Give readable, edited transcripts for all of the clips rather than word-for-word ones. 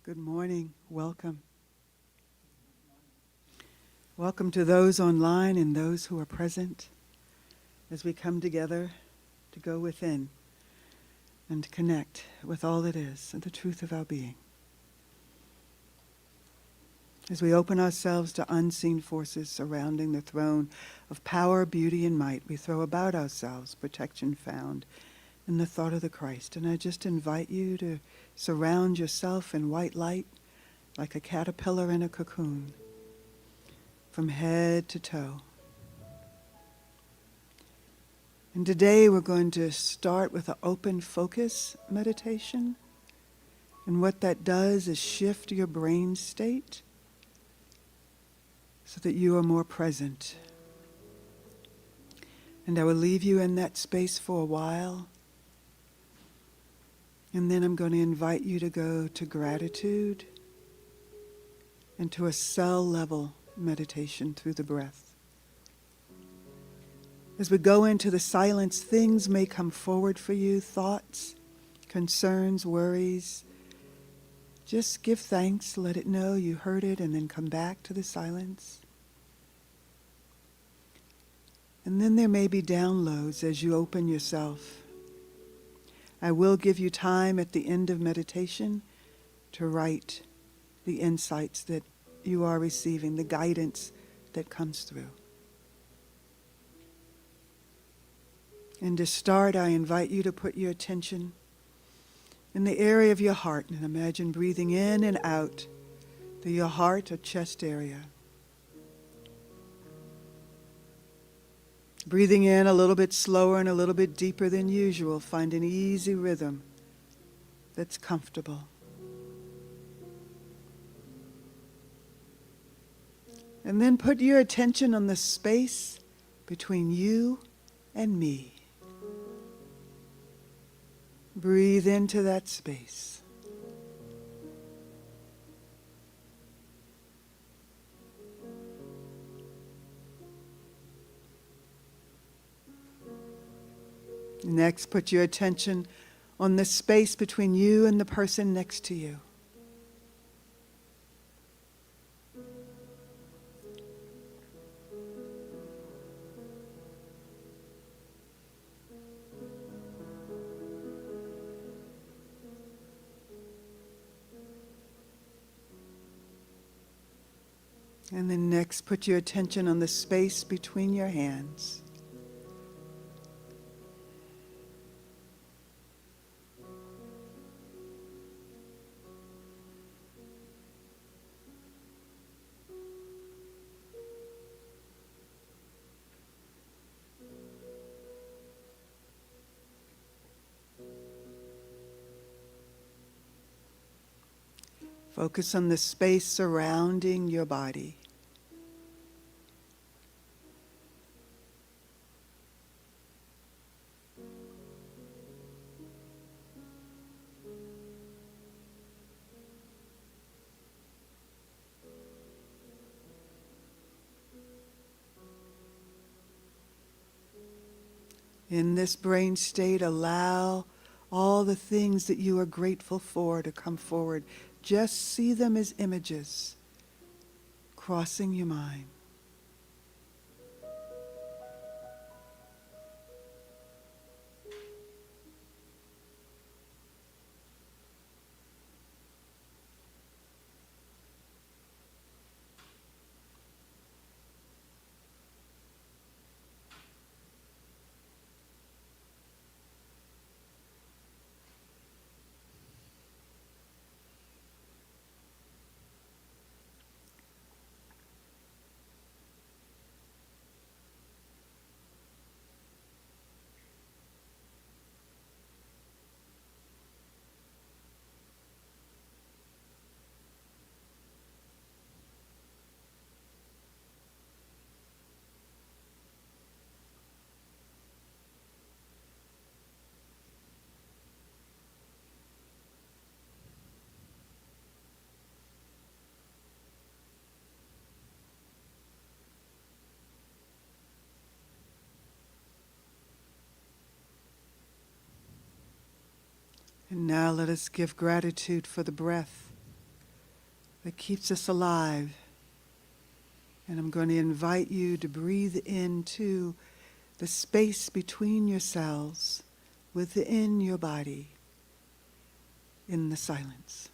Good morning. Welcome. Welcome to those online and those who are present as we come together to go within and connect with all that is and the truth of our being. As we open ourselves to unseen forces surrounding the throne of power, beauty, and might, we throw about ourselves protection found in the thought of the Christ. And I just invite you to surround yourself in white light like a caterpillar in a cocoon, from head to toe. And today we're going to start with an open focus meditation. And what that does is shift your brain state so that you are more present. And I will leave you in that space for a while. And then I'm going to invite you to go to gratitude and to a cell level meditation through the breath. As we go into the silence, things may come forward for you, thoughts, concerns, worries. Just give thanks, let it know you heard it, and then come back to the silence. And then there may be downloads as you open yourself. I will give you time at the end of meditation to write the insights that you are receiving, the guidance that comes through. And to start, I invite you to put your attention in the area of your heart and imagine breathing in and out through your heart or chest area. Breathing in a little bit slower and a little bit deeper than usual. Find an easy rhythm that's comfortable. And then put your attention on the space between you and me. Breathe into that space. Next, put your attention on the space between you and the person next to you. And then next, put your attention on the space between your hands. Focus on the space surrounding your body. In this brain state, allow all the things that you are grateful for to come forward. Just see them as images crossing your mind. And now let us give gratitude for the breath that keeps us alive. And I'm going to invite you to breathe into the space between your cells, within your body, in the silence.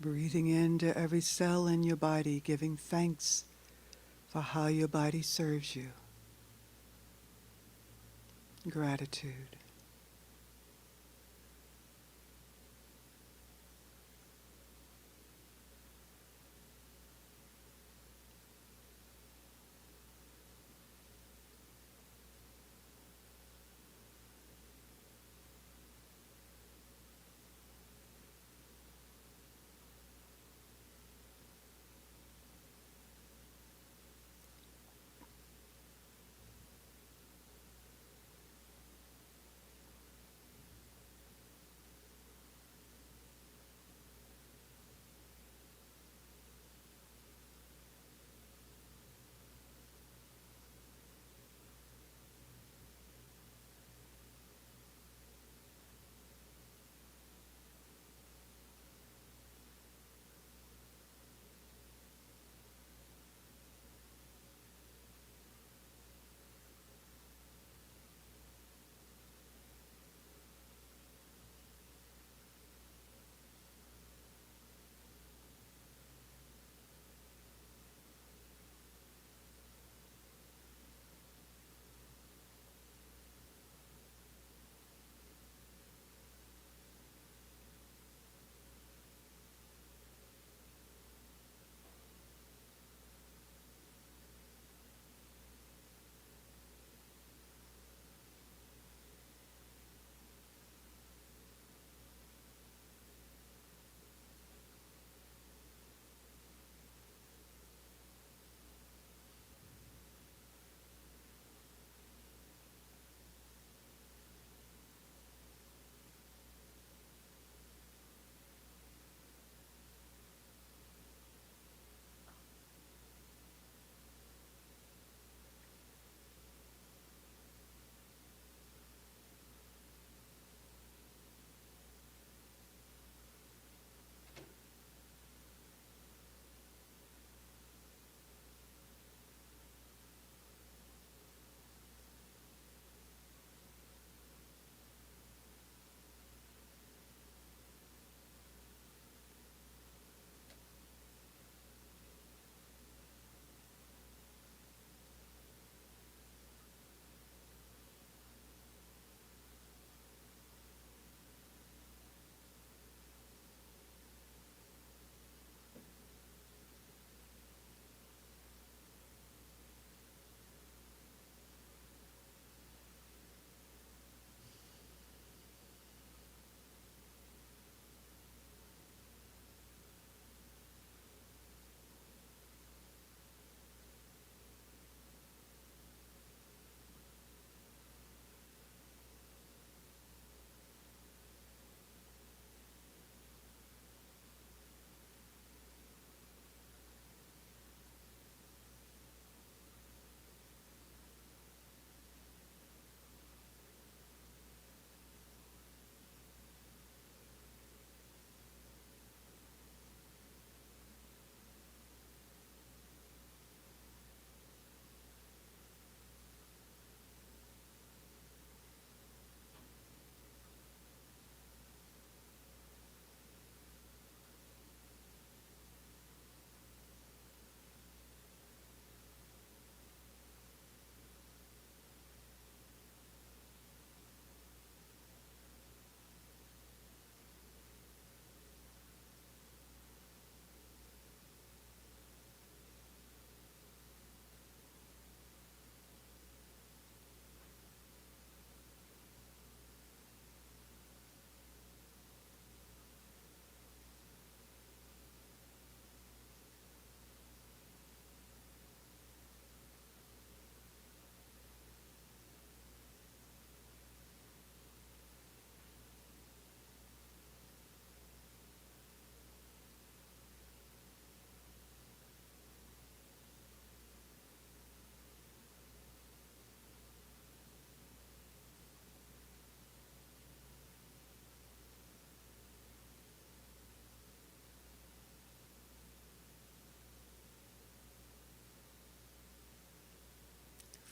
Breathing into every cell in your body, giving thanks for how your body serves you. Gratitude.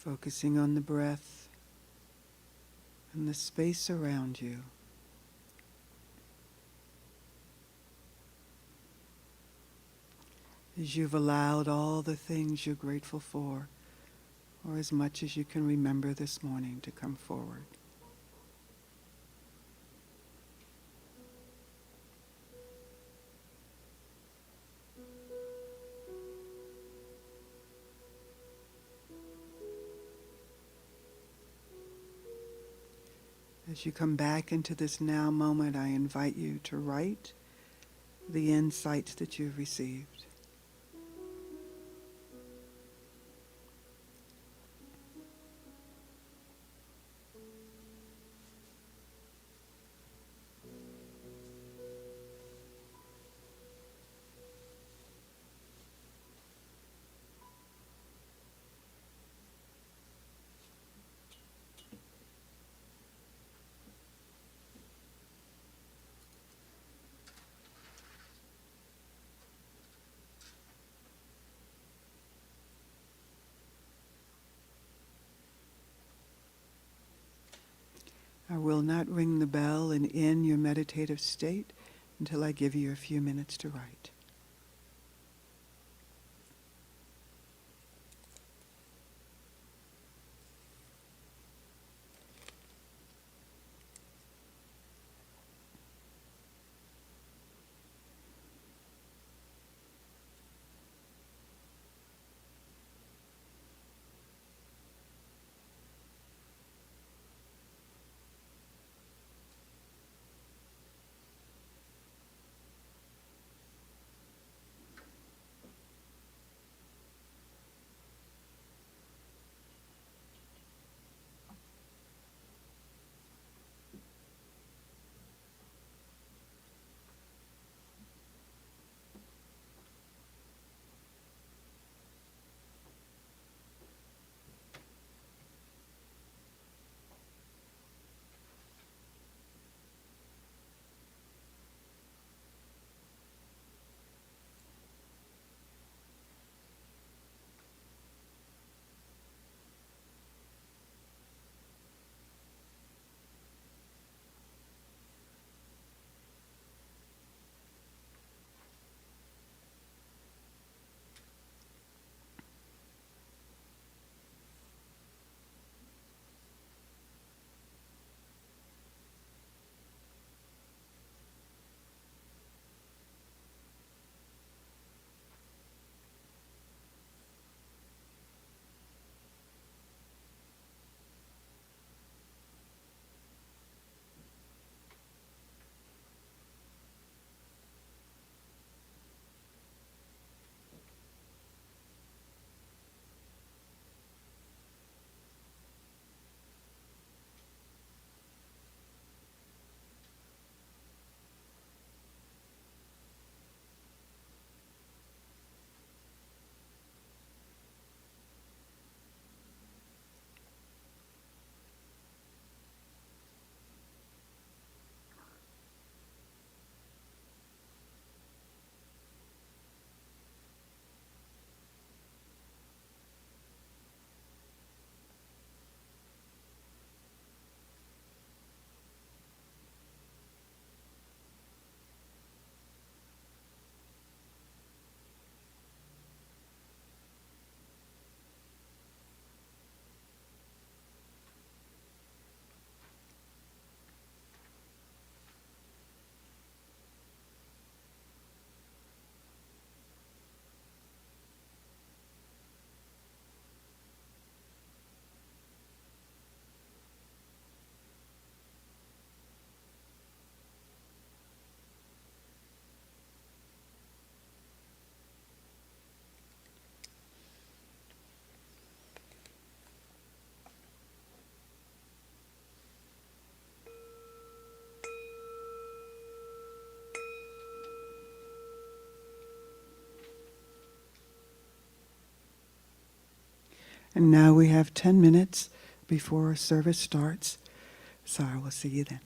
focusing on the breath and the space around you. As you've allowed all the things you're grateful for, or as much as you can remember this morning, to come forward. As you come back into this now moment, I invite you to write the insights that you've received. I will not ring the bell and end your meditative state until I give you a few minutes to write. And now we have 10 minutes before service starts. So I will see you then.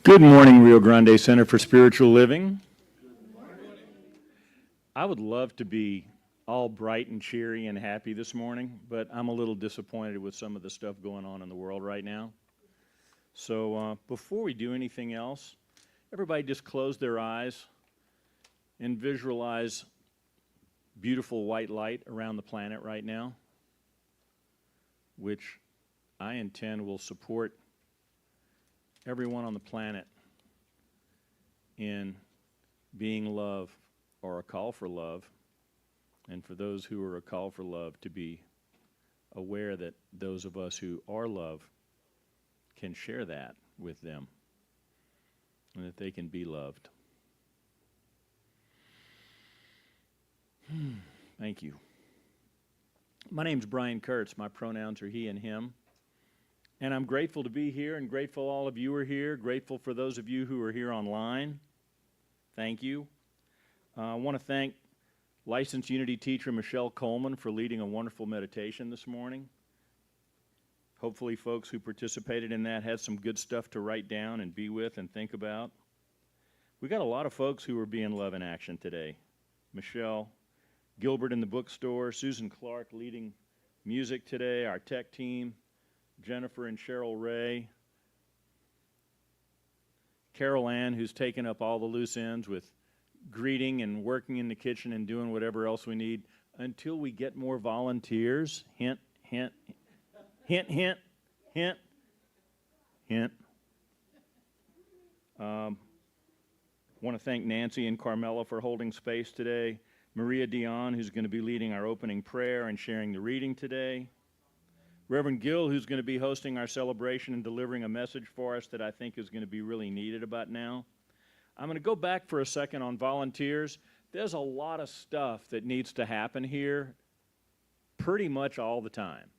Good morning, Rio Grande Center for Spiritual Living. I would love to be all bright and cheery and happy this morning, but I'm a little disappointed with some of the stuff going on in the world right now. So before we do anything else, everybody just close their eyes and visualize beautiful white light around the planet right now, which I intend will support everyone on the planet in being love or a call for love, and for those who are a call for love to be aware that those of us who are love can share that with them and that they can be loved. Thank you. My name's Brian Kurtz. My pronouns are he and him. And I'm grateful to be here and grateful all of you are here. Grateful for those of you who are here online. Thank you. I want to thank licensed Unity teacher Michelle Coleman for leading a wonderful meditation this morning. Hopefully folks who participated in that had some good stuff to write down and be with and think about. We got a lot of folks who are being love in action today. Michelle, Gilbert in the bookstore, Susan Clark leading music today, our tech team, Jennifer and Cheryl Ray, Carol Ann, who's taken up all the loose ends with greeting and working in the kitchen and doing whatever else we need until we get more volunteers. Hint, hint, hint, hint, hint, hint. Want to thank Nancy and Carmela for holding space today. Maria Dion, who's going to be leading our opening prayer and sharing the reading today. Reverend Gill, who's going to be hosting our celebration and delivering a message for us that I think is going to be really needed about now. I'm going to go back for a second on volunteers. There's a lot of stuff that needs to happen here pretty much all the time.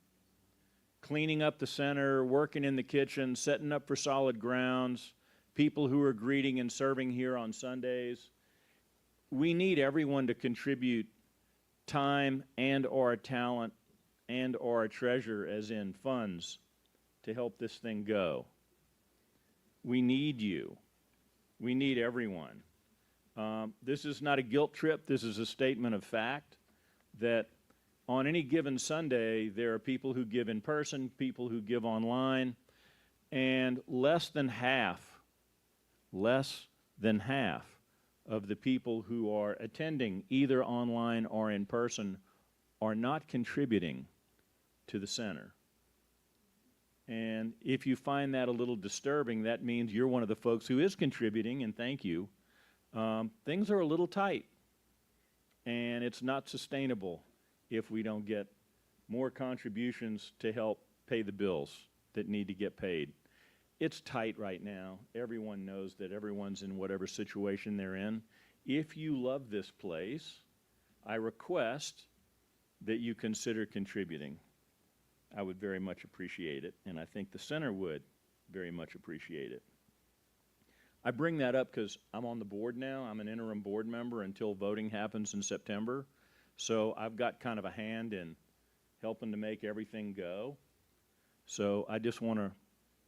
Cleaning up the center, working in the kitchen, setting up for solid grounds, people who are greeting and serving here on Sundays. We need everyone to contribute time and or talent and or a treasure, as in funds, to help this thing go. We need you. We need everyone. This is not a guilt trip. This is a statement of fact that on any given Sunday, there are people who give in person, people who give online, and less than half of the people who are attending either online or in person are not contributing to the center. And if you find that a little disturbing, that means you're one of the folks who is contributing, and thank you. Things are a little tight, and it's not sustainable if we don't get more contributions to help pay the bills that need to get paid. It's tight right now. Everyone knows that everyone's in whatever situation they're in. If you love this place, I request that you consider contributing. I would very much appreciate it, and I think the center would very much appreciate it. I bring that up because I'm on the board now. I'm an interim board member until voting happens in September. So I've got kind of a hand in helping to make everything go. So I just want to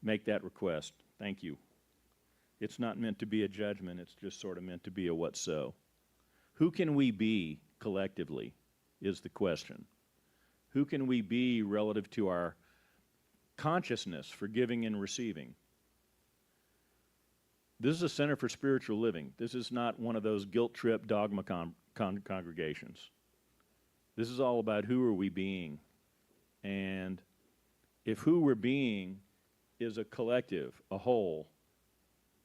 make that request. Thank you. It's not meant to be a judgment. It's just sort of meant to be a what so. Who can we be collectively is the question. Who can we be relative to our consciousness for giving and receiving? This is a center for spiritual living. This is not one of those guilt trip dogma congregations. This is all about who are we being. And if who we're being is a collective, a whole,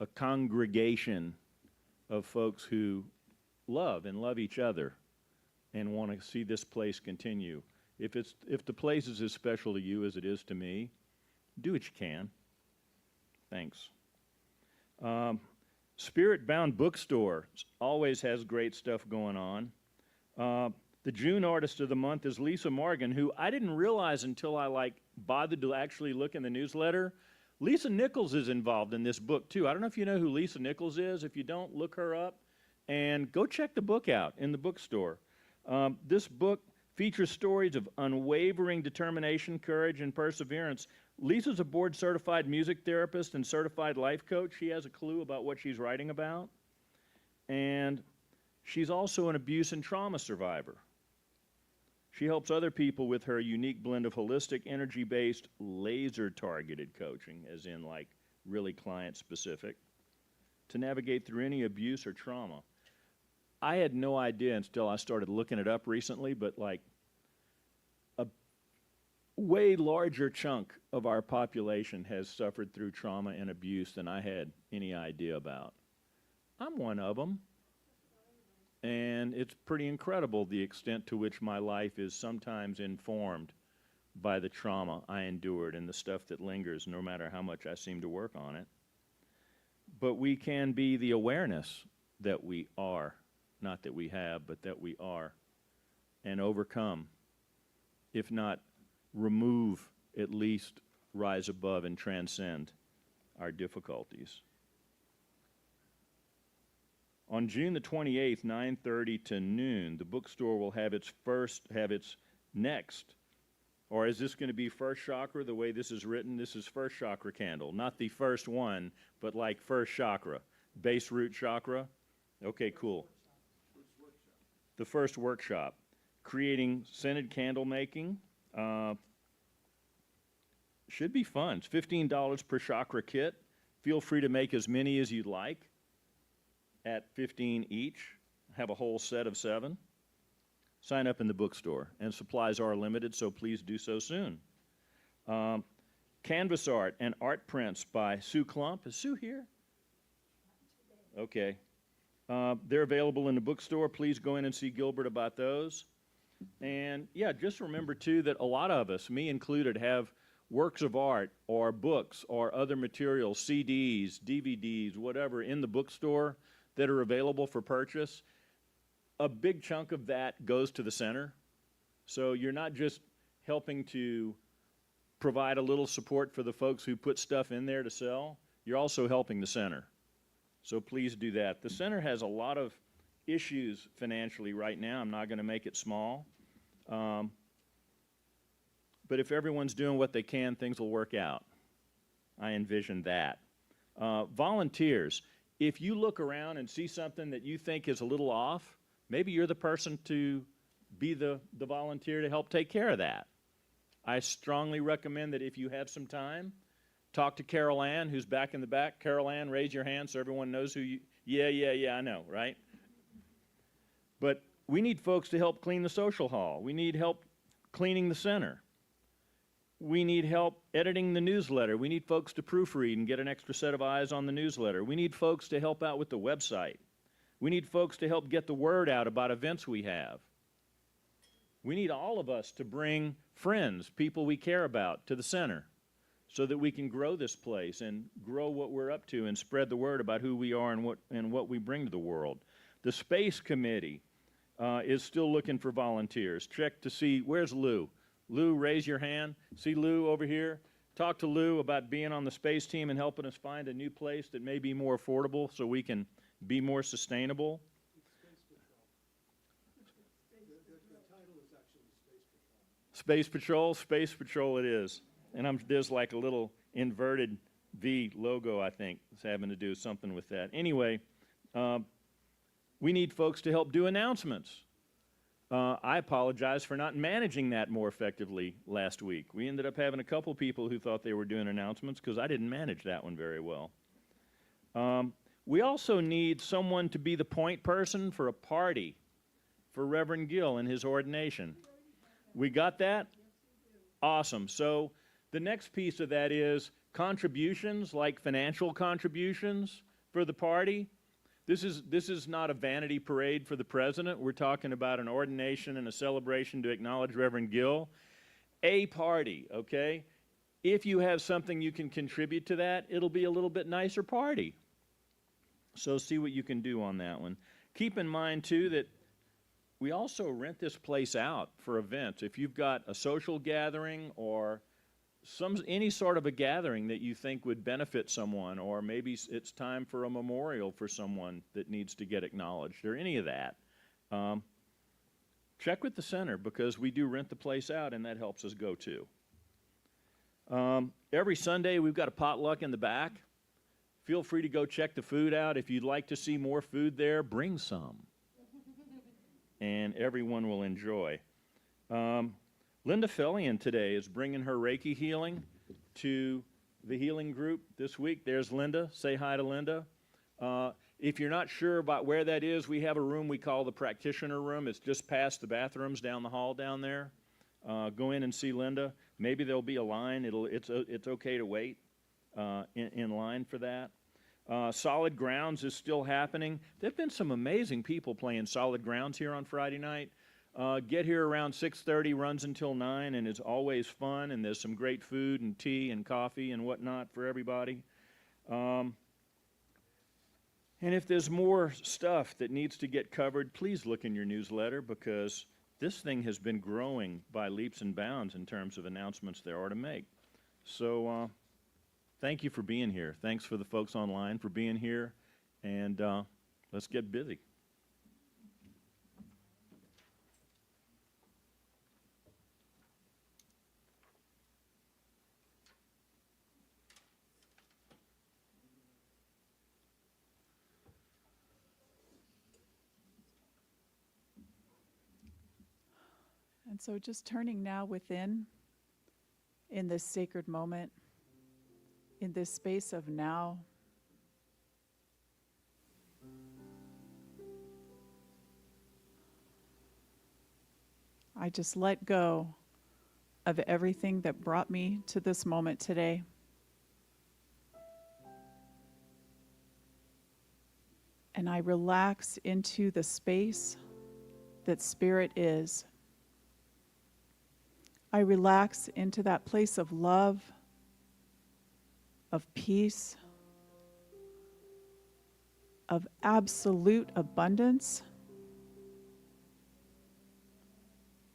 a congregation of folks who love and love each other and want to see this place continue. If the place is as special to you as it is to me, do what you can. Thanks. Spirit Bound Bookstore always has great stuff going on. The June Artist of the Month is Lisa Morgan, who I didn't realize until I bothered to actually look in the newsletter. Lisa Nichols is involved in this book too. I don't know if you know who Lisa Nichols is. If you don't, look her up and go check the book out in the bookstore. This book features stories of unwavering determination, courage, and perseverance Lisa's a board-certified music therapist and certified life coach. She has a clue about what she's writing about. And she's also an abuse and trauma survivor. She helps other people with her unique blend of holistic, energy-based, laser-targeted coaching, as in like really client-specific, to navigate through any abuse or trauma. I had no idea until I started looking it up recently, but like a way larger chunk of our population has suffered through trauma and abuse than I had any idea about. I'm one of them. And it's pretty incredible the extent to which my life is sometimes informed by the trauma I endured and the stuff that lingers, no matter how much I seem to work on it. But we can be the awareness that we are, not that we have, but that we are, and overcome, if not remove, at least rise above and transcend our difficulties. On June the 28th, 9:30 to noon, the bookstore will have its next, or is this going to be first chakra the way this is written? This is first chakra candle, not the first one, but like first chakra, base root chakra. Okay, cool. The first workshop, creating scented candle making. Should be fun. It's $15 per chakra kit. Feel free to make as many as you'd like. At $15 each, have a whole set of 7. Sign up in the bookstore, and supplies are limited, so please do so soon. Canvas art and art prints by Sue Klump. Is Sue here? Okay. They're available in the bookstore. Please go in and see Gilbert about those. And yeah, just remember too that a lot of us, me included, have works of art or books or other materials, CDs, DVDs, whatever, in the bookstore that are available for purchase. A big chunk of that goes to the center. So you're not just helping to provide a little support for the folks who put stuff in there to sell, you're also helping the center. So please do that. The center has a lot of issues financially right now. I'm not going to make it small. But if everyone's doing what they can, things will work out. I envision that. Volunteers. If you look around and see something that you think is a little off, maybe you're the person to be the volunteer to help take care of that. I strongly recommend that if you have some time, talk to Carol Ann, who's back in the back. Carol Ann, raise your hand so everyone knows who you... Yeah, I know, right? But we need folks to help clean the social hall. We need help cleaning the center. We need help editing the newsletter. We need folks to proofread and get an extra set of eyes on the newsletter. We need folks to help out with the website. We need folks to help get the word out about events we have. We need all of us to bring friends, people we care about, to the center so that we can grow this place and grow what we're up to and spread the word about who we are and what we bring to the world. The Space Committee is still looking for volunteers. Check to see, where's Lou? Lou, raise your hand. See Lou over here? Talk to Lou about being on the space team and helping us find a new place that may be more affordable so we can be more sustainable. Space Patrol. Space Patrol it is. And there's like a little inverted V logo, I think. It's having to do something with that. Anyway, we need folks to help do announcements. I apologize for not managing that more effectively last week. We ended up having a couple people who thought they were doing announcements because I didn't manage that one very well. We also need someone to be the point person for a party for Reverend Gill and his ordination. We got that? Awesome. So the next piece of that is contributions, like financial contributions for the party. This is not a vanity parade for the president. We're talking about an ordination and a celebration to acknowledge Reverend Gill. A party, okay? If you have something you can contribute to that, it'll be a little bit nicer party. So see what you can do on that one. Keep in mind, too, that we also rent this place out for events. If you've got a social gathering or any sort of a gathering that you think would benefit someone, or maybe it's time for a memorial for someone that needs to get acknowledged, or any of that, check with the center because we do rent the place out and that helps us go too. Every Sunday, we've got a potluck in the back. Feel free to go check the food out. If you'd like to see more food there, bring some. And everyone will enjoy. Linda Fellion today is bringing her Reiki healing to the healing group this week. There's Linda. Say hi to Linda. If you're not sure about where that is, we have a room we call the practitioner room. It's just past the bathrooms down the hall down there. Go in and see Linda. Maybe there'll be a line. It's okay to wait in line for that. Solid Grounds is still happening. There have been some amazing people playing Solid Grounds here on Friday night. Get here around 6:30, runs until 9, and it's always fun, and there's some great food and tea and coffee and whatnot for everybody. And if there's more stuff that needs to get covered, please look in your newsletter, because this thing has been growing by leaps and bounds in terms of announcements there are to make. So thank you for being here. Thanks for the folks online for being here, and let's get busy. And so just turning now within, in this sacred moment, in this space of now, I just let go of everything that brought me to this moment today. And I relax into the space that Spirit is. I relax into that place of love, of peace, of absolute abundance,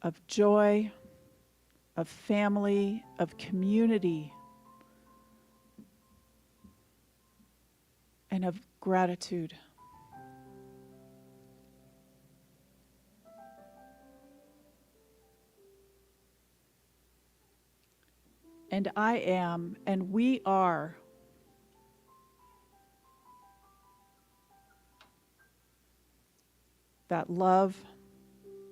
of joy, of family, of community, and of gratitude. And I am, and we are, that love,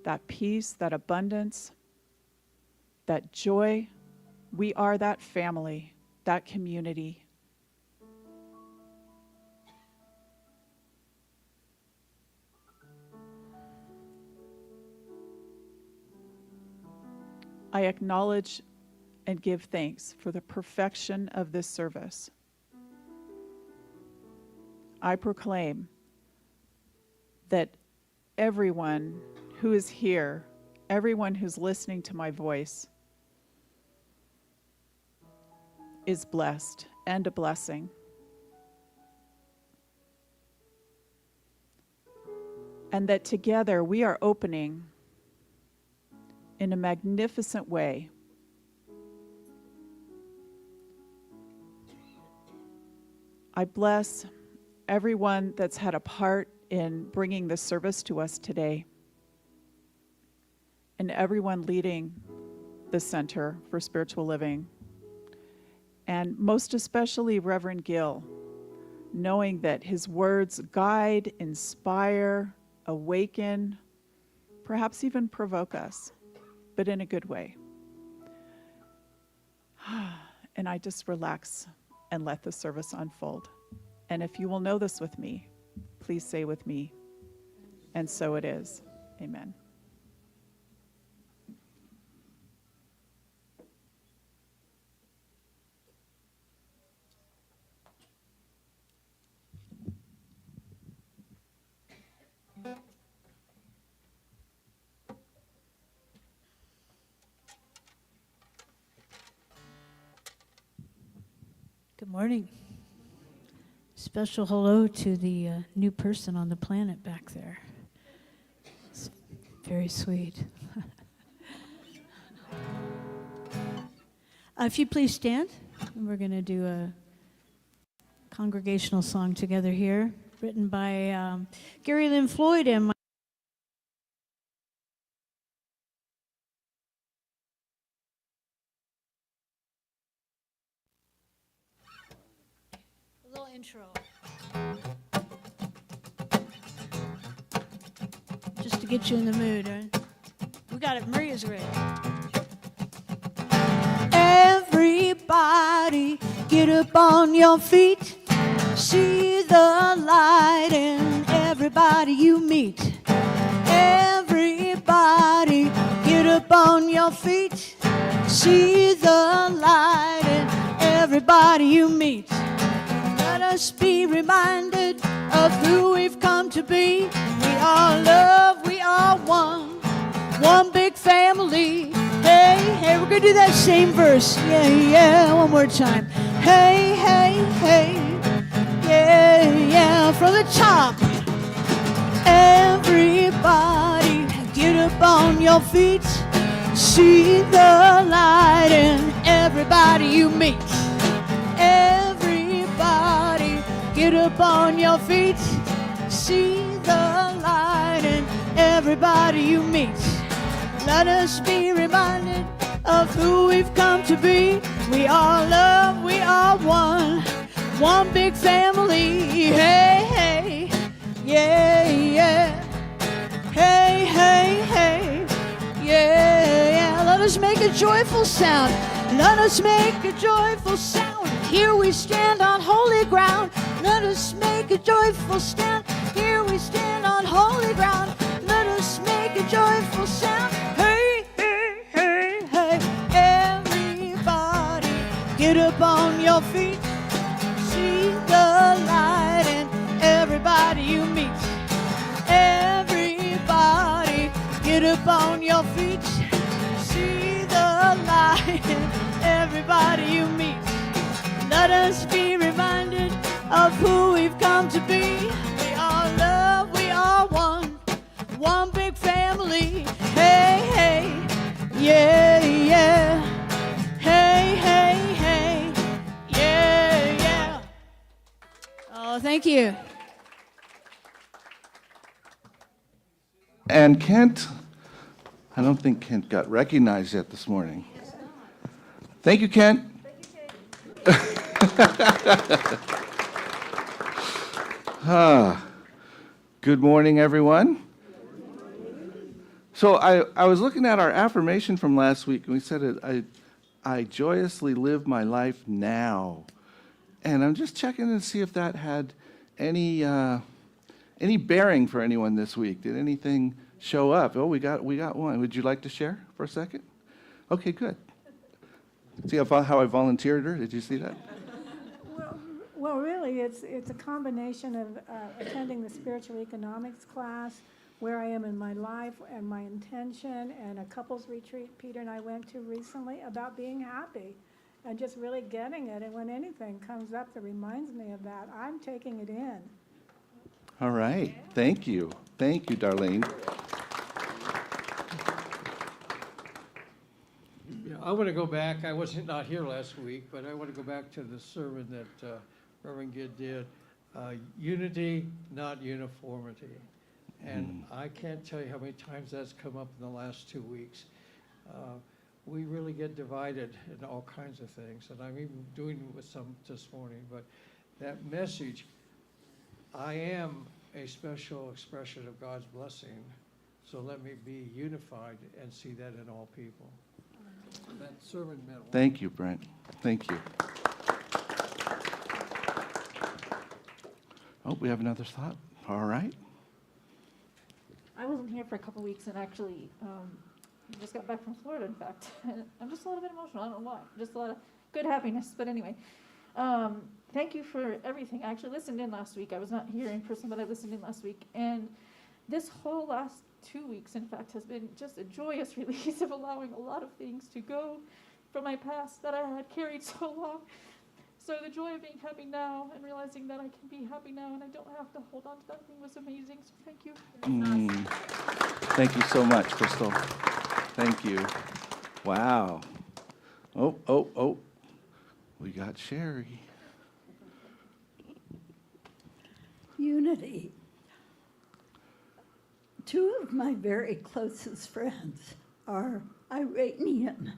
that peace, that abundance, that joy. We are that family, that community. I acknowledge and give thanks for the perfection of this service. I proclaim that everyone who is here, everyone who's listening to my voice, is blessed and a blessing. And that together we are opening in a magnificent way I bless everyone that's had a part in bringing this service to us today, and everyone leading the Center for Spiritual Living, and most especially Reverend Gill, knowing that his words guide, inspire, awaken, perhaps even provoke us, but in a good way. And I just relax and let the service unfold. And if you will know this with me, please say with me, and so it is. Amen. Good morning. Special hello to the new person on the planet back there. It's very sweet. If you please stand, and we're going to do a congregational song together here, written by Gary Lynn Floyd and intro. Just to get you in the mood, right? We got it. Maria's ready. Everybody, get up on your feet. See the light in everybody you meet. Everybody, get up on your feet. See the light in everybody you meet. Let us be reminded of who we've come to be. We are love, we are one big family. Hey, hey, we're gonna do that same verse. Yeah, yeah, one more time. Hey, hey, hey, yeah, yeah, from the top. Everybody, get up on your feet. See the light in everybody you meet. Everybody, get up on your feet. See the light in everybody you meet. Let us be reminded of who we've come to be. We are love, we are one big family. Hey, hey, yeah, yeah. Hey, hey, hey, yeah, yeah. Let us make a joyful sound. Let us make a joyful sound. Here we stand on holy ground. Let us make a joyful stand. Here we stand on holy ground. Let us make a joyful sound. Hey, hey, hey, hey. Everybody, get up on your feet. See the light in everybody you meet. Everybody, get up on your feet. See the light in everybody you meet. Let us be reminded of who we've come to be. We are love, we are one big family. Hey, hey, yeah, yeah. Hey, hey, hey, yeah, yeah. Oh, thank you. And Kent, I don't think Kent got recognized yet this morning. Thank you, Kent. Good morning, everyone. So I was looking at our affirmation from last week, and we said, I joyously live my life now. And I'm just checking to see if that had any bearing for anyone this week. Did anything show up? Oh, we got one. Would you like to share for a second? Okay, good. See how I volunteered her? Did you see that? Well, really, it's a combination of attending the spiritual economics class, where I am in my life and my intention, and a couples retreat Peter and I went to recently about being happy and just really getting it. And when anything comes up that reminds me of that, I'm taking it in. All right. Thank you. Thank you, Darlene. Yeah, I want to go back. I was not here last week, but I want to go back to the sermon that Reverend Gidd did. Unity, not uniformity. And I can't tell you how many times that's come up in the last 2 weeks. We really get divided in all kinds of things, and I'm even doing it with some this morning. But that message, I am a special expression of God's blessing, so let me be unified and see that in all people. That sermon meant a lot. Thank you, Brent. Thank you. Oh, we have another thought. All right. I wasn't here for a couple weeks, and actually just got back from Florida, in fact. I'm just a little bit emotional. I don't know why. Just a lot of good happiness. But anyway, thank you for everything. I actually listened in last week. I was not here in person, but I listened in last week. And this whole last 2 weeks, in fact, has been just a joyous release of allowing a lot of things to go from my past that I had carried so long. So the joy of being happy now and realizing that I can be happy now and I don't have to hold on to that thing was amazing. So thank you. Thank you so much, Crystal. Thank you. Wow. Oh. We got Sherry. Unity. Two of my very closest friends are Iranian,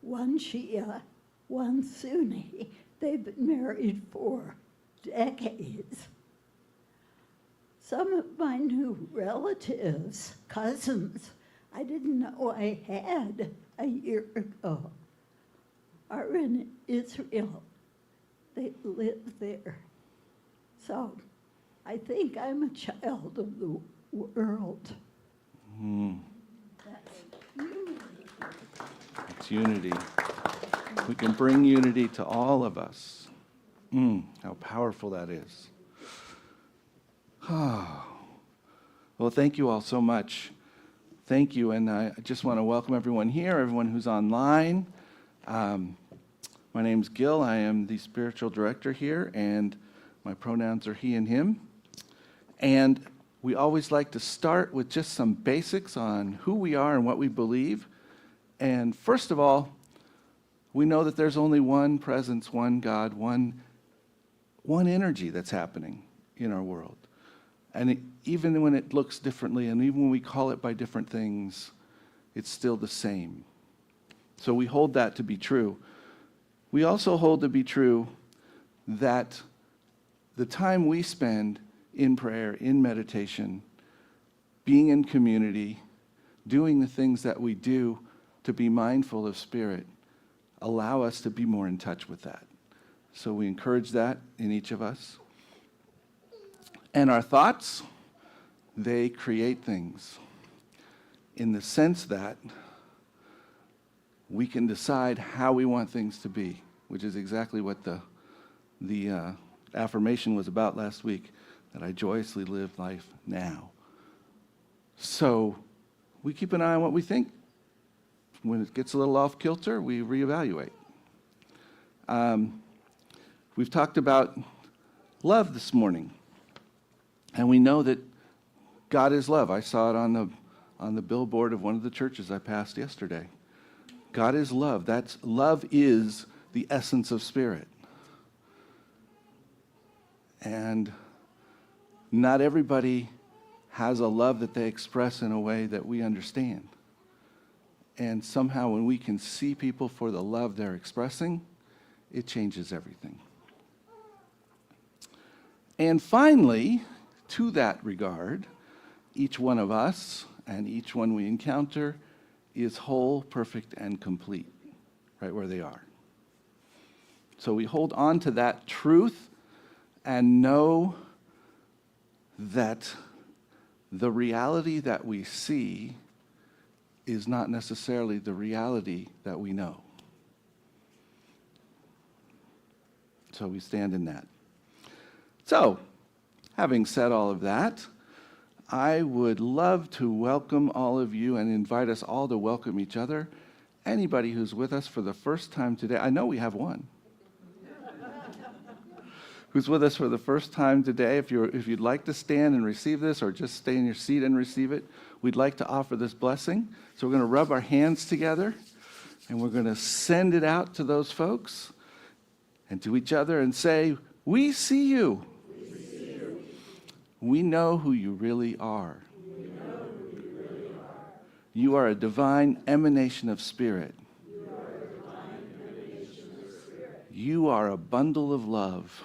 one Shia, one Sunni. They've been married for decades. Some of my new relatives, cousins, I didn't know I had a year ago, are in Israel. They live there. So I think I'm a child of the world. It's unity. We can bring unity to all of us. How powerful that is. Well, thank you all so much. Thank you, and I just want to welcome everyone here, everyone who's online. My name's Gil. I am the spiritual director here, and my pronouns are he and him. And we always like to start with just some basics on who we are and what we believe. And first of all, we know that there's only one presence, one God, one energy that's happening in our world. And even when it looks differently, and even when we call it by different things, it's still the same. So we hold that to be true. We also hold to be true that the time we spend in prayer, in meditation, being in community, doing the things that we do to be mindful of Spirit, allow us to be more in touch with that. So we encourage that in each of us. And our thoughts, they create things in the sense that we can decide how we want things to be, which is exactly what the affirmation was about last week, that I joyously live life now. So we keep an eye on what we think. When it gets a little off kilter, we reevaluate. We've talked about love this morning. And we know that God is love. I saw it on the billboard of one of the churches I passed yesterday. God is love. Love is the essence of Spirit. And not everybody has a love that they express in a way that we understand. And somehow when we can see people for the love they're expressing, it changes everything. And finally, to that regard, each one of us and each one we encounter is whole, perfect, and complete, right where they are. So we hold on to that truth and know that the reality that we see is not necessarily the reality that we know. So we stand in that. So, having said all of that, I would love to welcome all of you and invite us all to welcome each other. Anybody who's with us for the first time today, I know we have one. Who's with us for the first time today, if you'd like to stand and receive this or just stay in your seat and receive it, we'd like to offer this blessing. So we're going to rub our hands together and we're going to send it out to those folks and to each other and say, "We see you. We know who you really are. You are a divine emanation of Spirit. You are a bundle of love.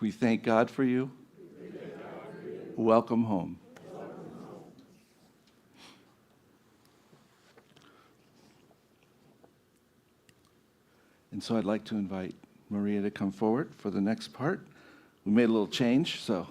We thank God for you. Welcome home." And so I'd like to invite Maria to come forward for the next part. We made a little change, so.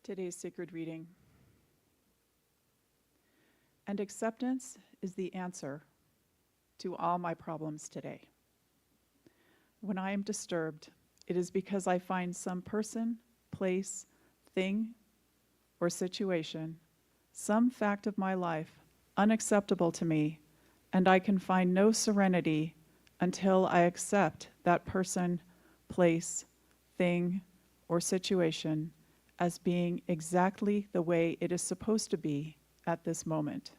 Today's sacred reading. And acceptance is the answer to all my problems today. When I am disturbed, it is because I find some person, place, thing, or situation, some fact of my life unacceptable to me, and I can find no serenity until I accept that person, place, thing, or situation as being exactly the way it is supposed to be at this moment.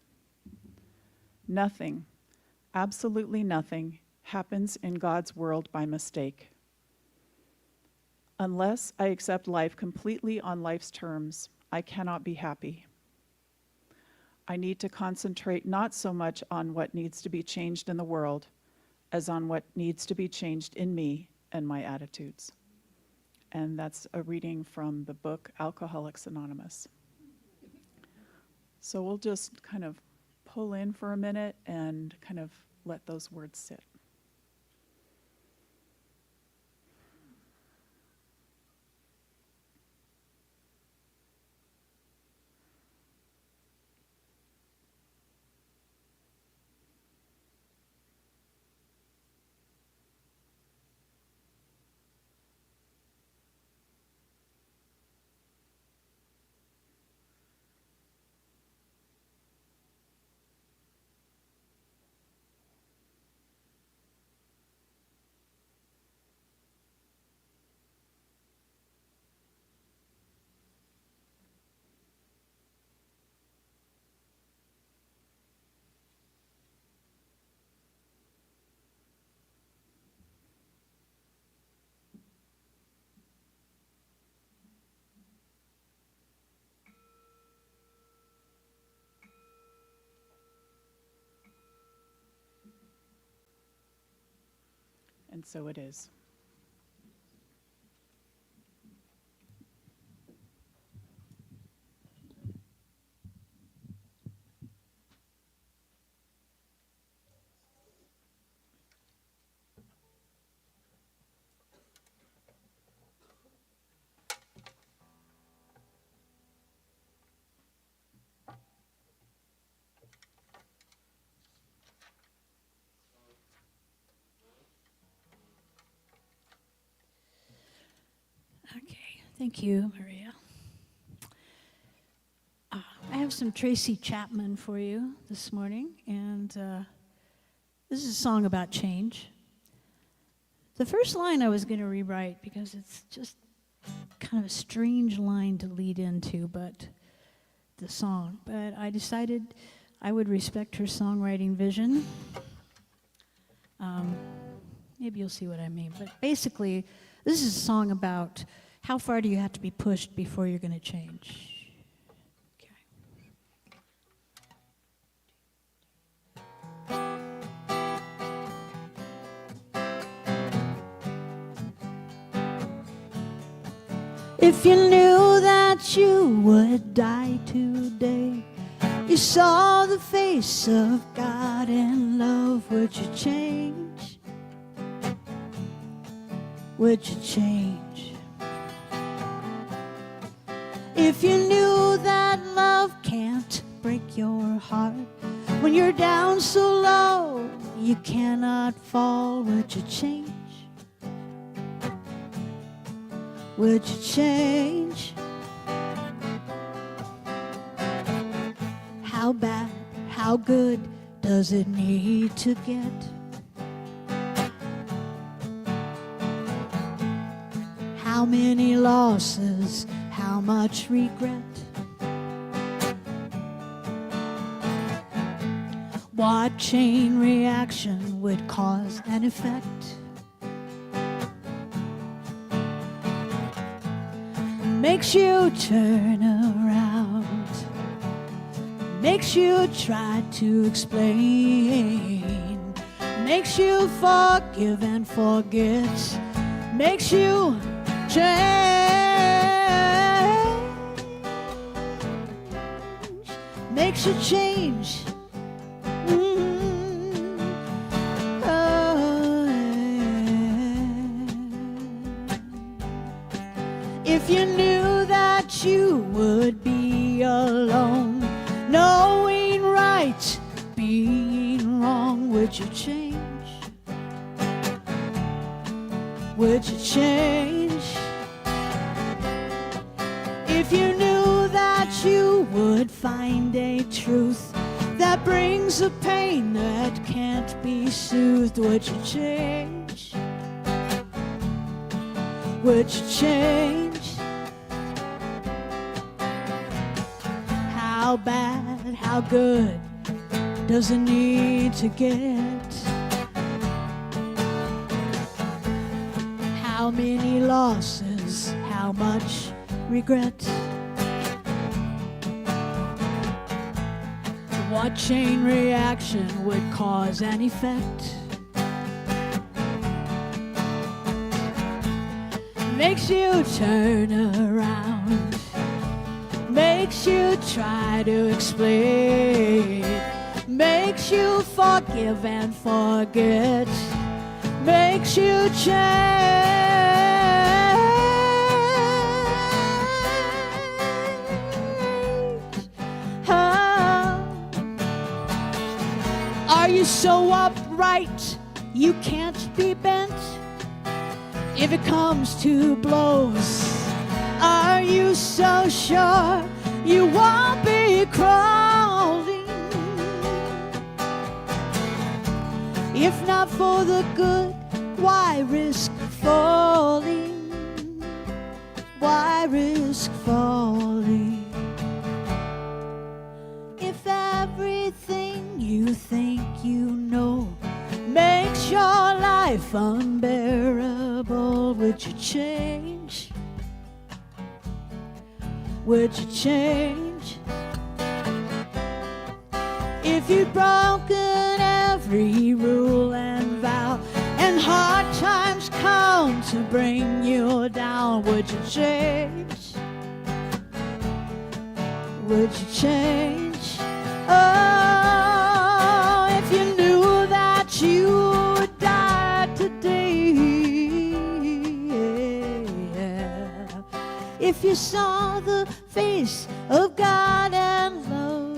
Nothing, absolutely nothing happens in God's world by mistake. Unless I accept life completely on life's terms, I cannot be happy. I need to concentrate not so much on what needs to be changed in the world as on what needs to be changed in me and my attitudes. And that's a reading from the book Alcoholics Anonymous. So we'll just kind of pull in for a minute and kind of let those words sit. And so it is. Okay, thank you, Maria. I have some Tracy Chapman for you this morning, and this is a song about change. The first line I was going to rewrite because it's just kind of a strange line to lead into, but the song. But I decided I would respect her songwriting vision. Maybe you'll see what I mean. But basically, this is a song about how far do you have to be pushed before you're going to change. If you knew that you would die today, you saw the face of God and love, would you change? Would you change? If you knew that love can't break your heart, when you're down so low you cannot fall, would you change? Would you change? How bad, how good does it need to get? How many losses, how much regret? What chain reaction would cause an effect? Makes you turn around, makes you try to explain, makes you forgive and forget, makes you change, makes you change. If you knew that you would be alone, knowing right, being wrong, would you change? Would you change? If you knew that you would find a truth that brings a pain that can't be soothed, would you change? Would you change? How bad, how good doesn't need to get. How many losses, how much regret? What chain reaction would cause an effect? Makes you turn around, makes you try to explain, makes you forgive and forget, makes you change. Are you so upright you can't be bent? If it comes to blows, are you so sure you won't be crawling? If not for the good, why risk falling? Why risk falling? If everything you think you know makes your life unbearable, would you change? Would you change? If you'd broken every rule and vow, and hard times come to bring you down, would you change? Would you change? Oh, if you knew that you would die today, if you saw the face of God and love,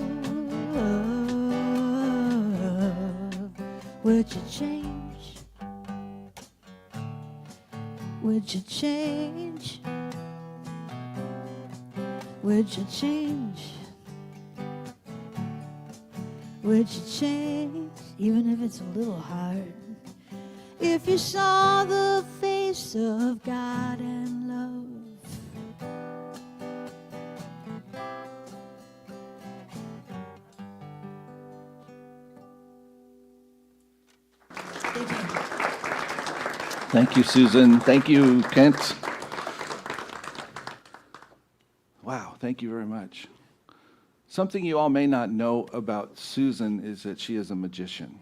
would you change? Would you change? Would you change? Would you change, even if it's a little hard? If you saw the face of God and love. Thank you, Susan. Thank you, Kent. Wow, thank you very much. Something you all may not know about Susan is that she is a magician.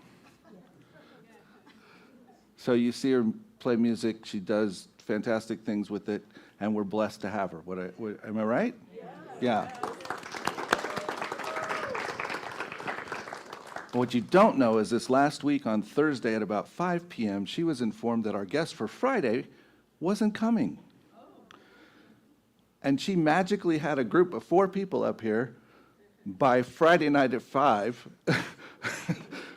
So you see her play music, she does fantastic things with it, and we're blessed to have her. Am I right? Yeah. What you don't know is this last week on Thursday at about 5 p.m., she was informed that our guest for Friday wasn't coming. And she magically had a group of 4 people up here by Friday night at 5,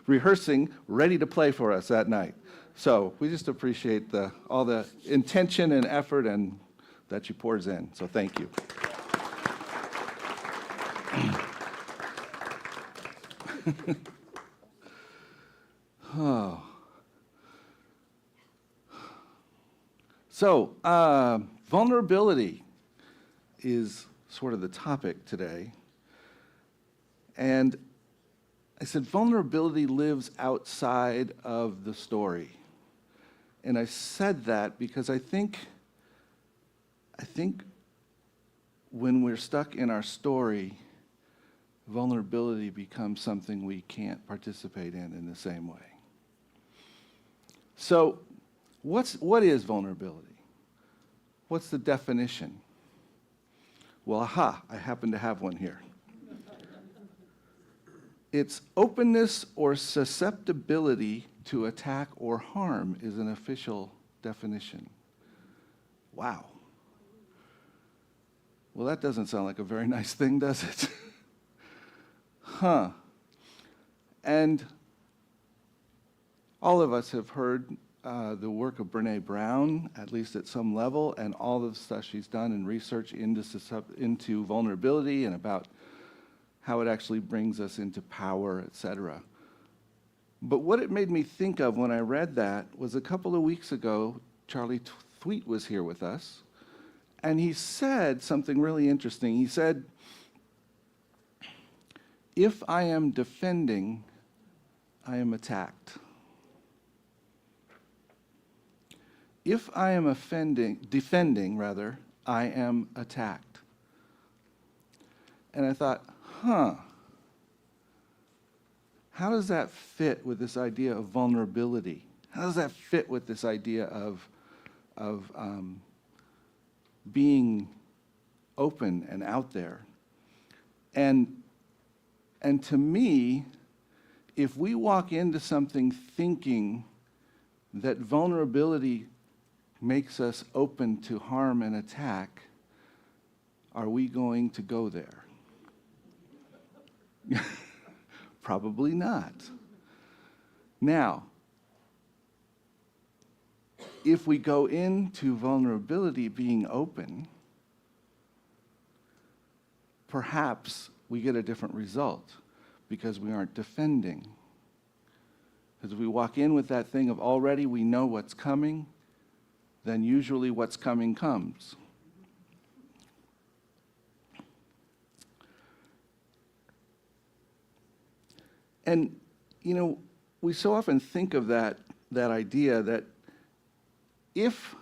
rehearsing, ready to play for us that night. So we just appreciate all the intention and effort and that she pours in. So thank you. Oh. So, vulnerability is sort of the topic today. And I said vulnerability lives outside of the story. And I said that because I think when we're stuck in our story, vulnerability becomes something we can't participate in the same way. So, what is vulnerability? What's the definition? Well, aha, I happen to have one here. It's openness or susceptibility to attack or harm is an official definition. Wow. Well, that doesn't sound like a very nice thing, does it? Huh. And all of us have heard the work of Brené Brown, at least at some level, and all of the stuff she's done in research into vulnerability and about how it actually brings us into power, etc. But what it made me think of when I read that was a couple of weeks ago, Charlie Thweet was here with us, and he said something really interesting. He said, if I am defending I am attacked. If I am defending, I am attacked. And I thought, how does that fit with this idea of vulnerability? How does that fit with this idea of being open and out there? And to me, if we walk into something thinking that vulnerability makes us open to harm and attack, are we going to go there? Probably not. Now, if we go into vulnerability being open, perhaps we get a different result because we aren't defending. Because if we walk in with that thing of already we know what's coming, then usually what's coming comes. And, you know, we so often think of that idea that if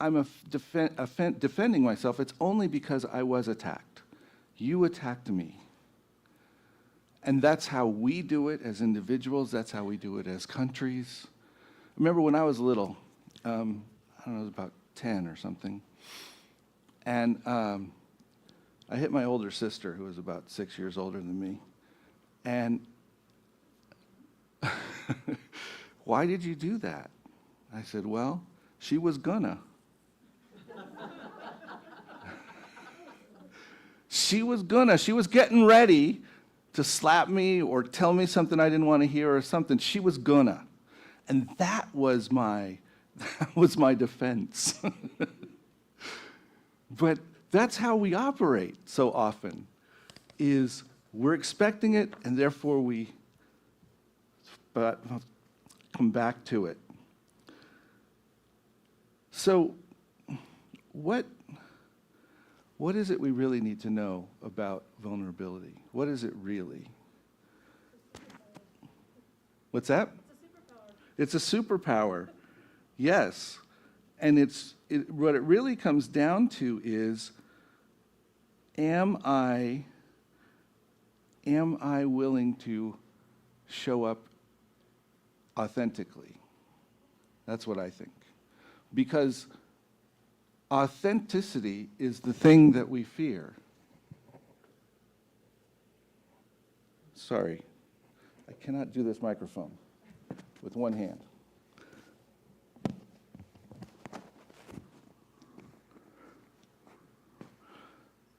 I'm defending myself, it's only because I was attacked. You attacked me. And that's how we do it as individuals. That's how we do it as countries. I remember when I was little, I don't know, I was about 10 or something, and I hit my older sister, who was about 6 years older than me. And why did you do that? I said, well, she was gonna. She was gonna. She was getting ready to slap me or tell me something I didn't want to hear or something. She was gonna. And that was my defense. But that's how we operate so often, is we're expecting it, and therefore we come back to it. So what is it we really need to know about vulnerability? What is it really? What's that? It's a superpower. Yes. And what it really comes down to is, am I willing to show up authentically? That's what I think. Because authenticity is the thing that we fear. Sorry, I cannot do this microphone with one hand.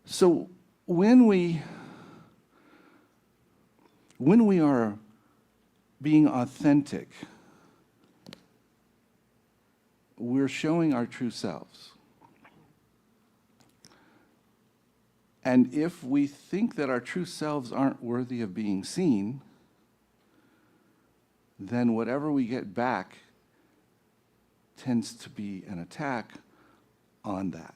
So when we are being authentic, we're showing our true selves. And if we think that our true selves aren't worthy of being seen, then whatever we get back tends to be an attack on that.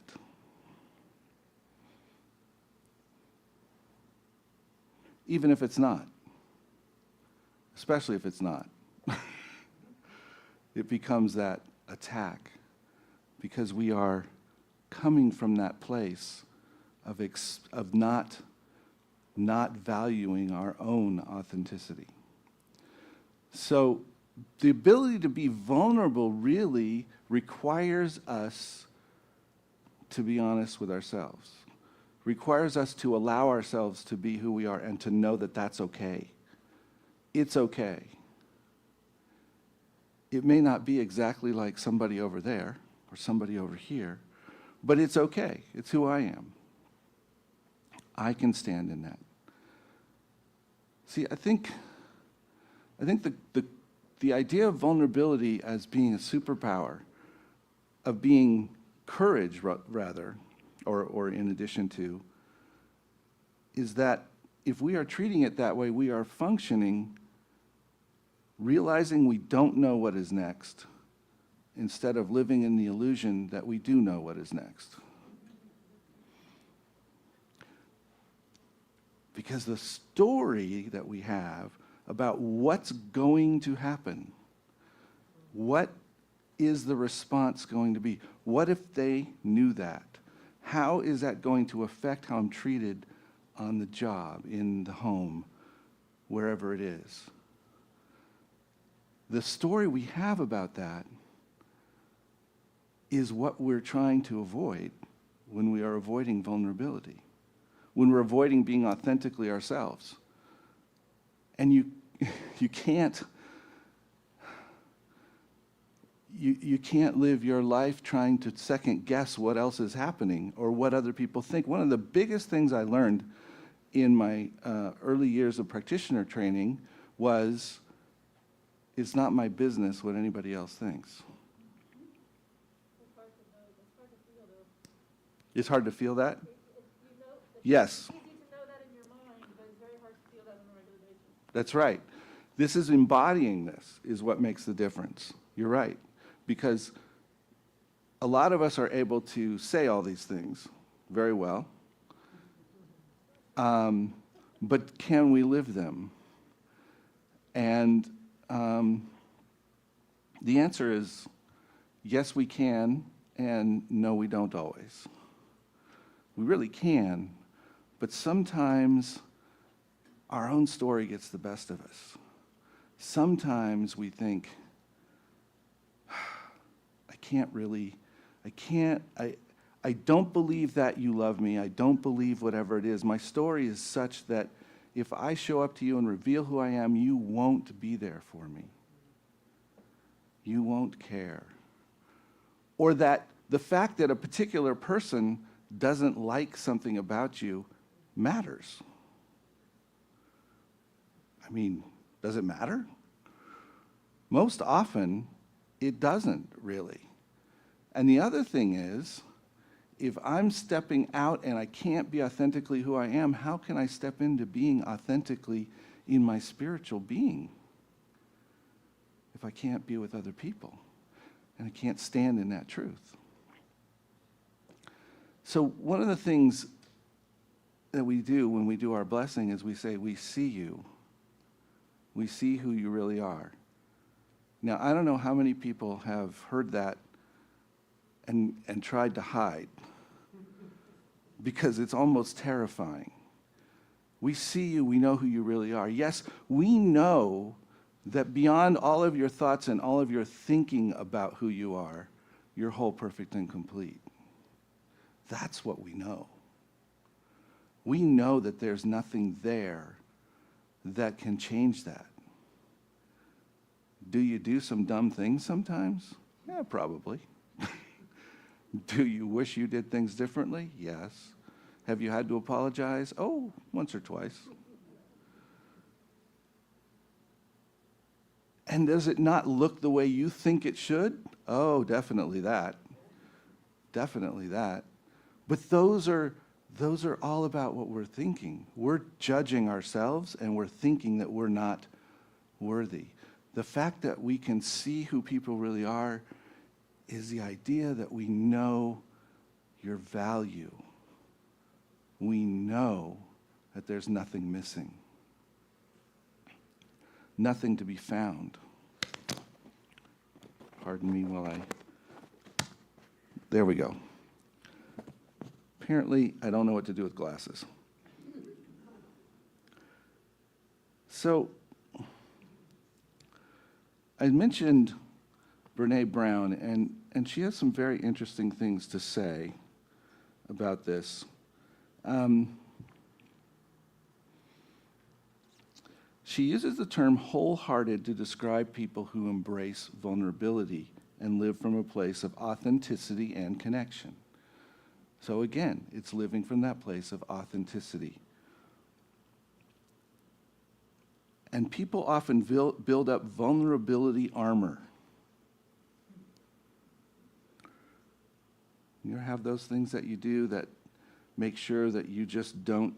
Even if it's not. Especially if it's not. It becomes that attack because we are coming from that place of not valuing our own authenticity. So the ability to be vulnerable really requires us to be honest with ourselves, requires us to allow ourselves to be who we are and to know that that's okay. It's okay. It may not be exactly like somebody over there or somebody over here, but it's okay. It's who I am. I can stand in that. See, I think the idea of vulnerability as being a superpower, of being courage rather, or in addition to, is that if we are treating it that way, we are functioning, realizing we don't know what is next, instead of living in the illusion that we do know what is next. Because the story that we have about what's going to happen. What is the response going to be? What if they knew that? How is that going to affect how I'm treated on the job, in the home, wherever it is? The story we have about that is what we're trying to avoid when we are avoiding vulnerability, when we're avoiding being authentically ourselves. And you can't live your life trying to second guess what else is happening or what other people think. One of the biggest things I learned in my early years of practitioner training was, it's not my business what anybody else thinks. It's hard to feel that? Yes. That's right. This is embodying this is what makes the difference. You're right. Because a lot of us are able to say all these things very well, but can we live them? And the answer is yes, we can, and no, we don't always. We really can, but sometimes our own story gets the best of us. Sometimes we think, I don't believe that you love me. I don't believe whatever it is. My story is such that if I show up to you and reveal who I am, you won't be there for me. You won't care. Or that the fact that a particular person doesn't like something about you matters. I mean, does it matter? Most often, it doesn't really. And the other thing is, if I'm stepping out and I can't be authentically who I am, how can I step into being authentically in my spiritual being if I can't be with other people and I can't stand in that truth? So one of the things that we do when we do our blessing is we say, we see you. We see who you really are. Now, I don't know how many people have heard that and tried to hide, because it's almost terrifying. We see you, we know who you really are. Yes, we know that beyond all of your thoughts and all of your thinking about who you are, you're whole, perfect, and complete. That's what we know. We know that there's nothing there that can change that. Do you do some dumb things sometimes? Yeah, probably. Do you wish you did things differently? Yes. Have you had to apologize? Oh, once or twice. And does it not look the way you think it should? Oh, definitely that. Definitely that. But those are all about what we're thinking. We're judging ourselves and we're thinking that we're not worthy. The fact that we can see who people really are is the idea that we know your value. We know that there's nothing missing, nothing to be found. Pardon me while there we go. Apparently, I don't know what to do with glasses. So, I mentioned Brené Brown, and she has some very interesting things to say about this. She uses the term wholehearted to describe people who embrace vulnerability and live from a place of authenticity and connection. So again, it's living from that place of authenticity. And people often build up vulnerability armor. You ever have those things that you do that make sure that you just don't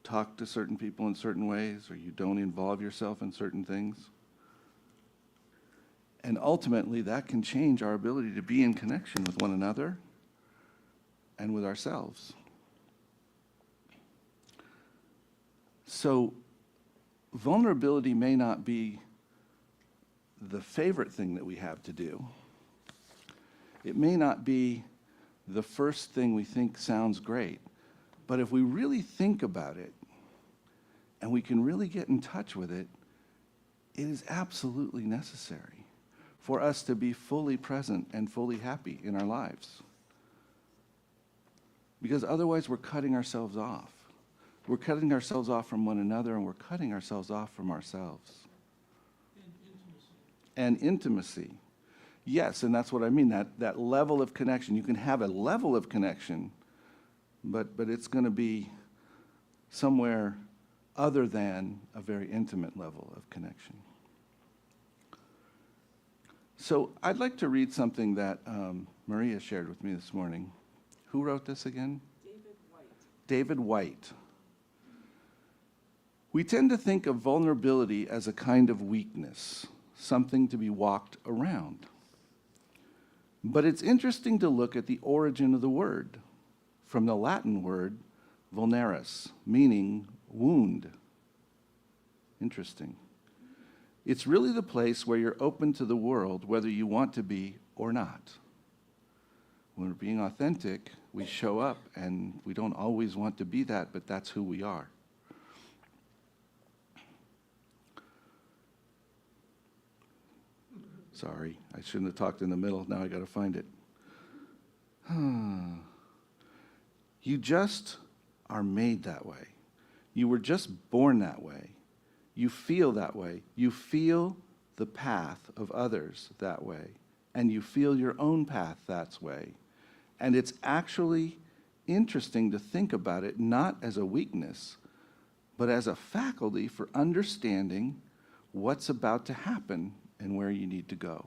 talk to certain people in certain ways, or you don't involve yourself in certain things? And ultimately, that can change our ability to be in connection with one another and with ourselves. So, vulnerability may not be the favorite thing that we have to do. It may not be the first thing we think sounds great, but if we really think about it and we can really get in touch with it, it is absolutely necessary for us to be fully present and fully happy in our lives. Because otherwise we're cutting ourselves off. We're cutting ourselves off from one another, and we're cutting ourselves off from ourselves. And intimacy. Yes, and that's what I mean, that level of connection. You can have a level of connection, but it's going to be somewhere other than a very intimate level of connection. So I'd like to read something that Maria shared with me this morning. Who wrote this again? David White. David White. We tend to think of vulnerability as a kind of weakness, something to be walked around. But it's interesting to look at the origin of the word, from the Latin word vulnerus, meaning wound. Interesting. It's really the place where you're open to the world, whether you want to be or not. When we're being authentic, we show up, and we don't always want to be that, but that's who we are. Sorry, I shouldn't have talked in the middle. Now I got to find it. You just are made that way. You were just born that way. You feel that way. You feel the path of others that way. And you feel your own path that way. And it's actually interesting to think about it not as a weakness, but as a faculty for understanding what's about to happen and where you need to go.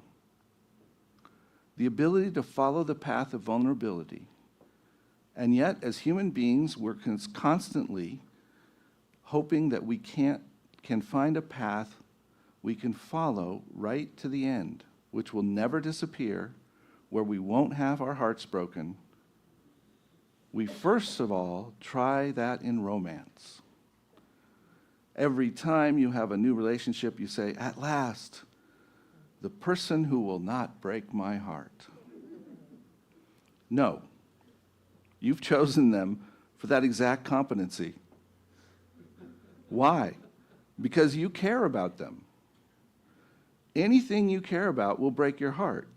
The ability to follow the path of vulnerability. And yet, as human beings, we're constantly hoping that we can find a path we can follow right to the end, which will never disappear, where we won't have our hearts broken. We first of all try that in romance. Every time you have a new relationship, you say, "At last, the person who will not break my heart." No. You've chosen them for that exact competency. Why? Because you care about them. Anything you care about will break your heart.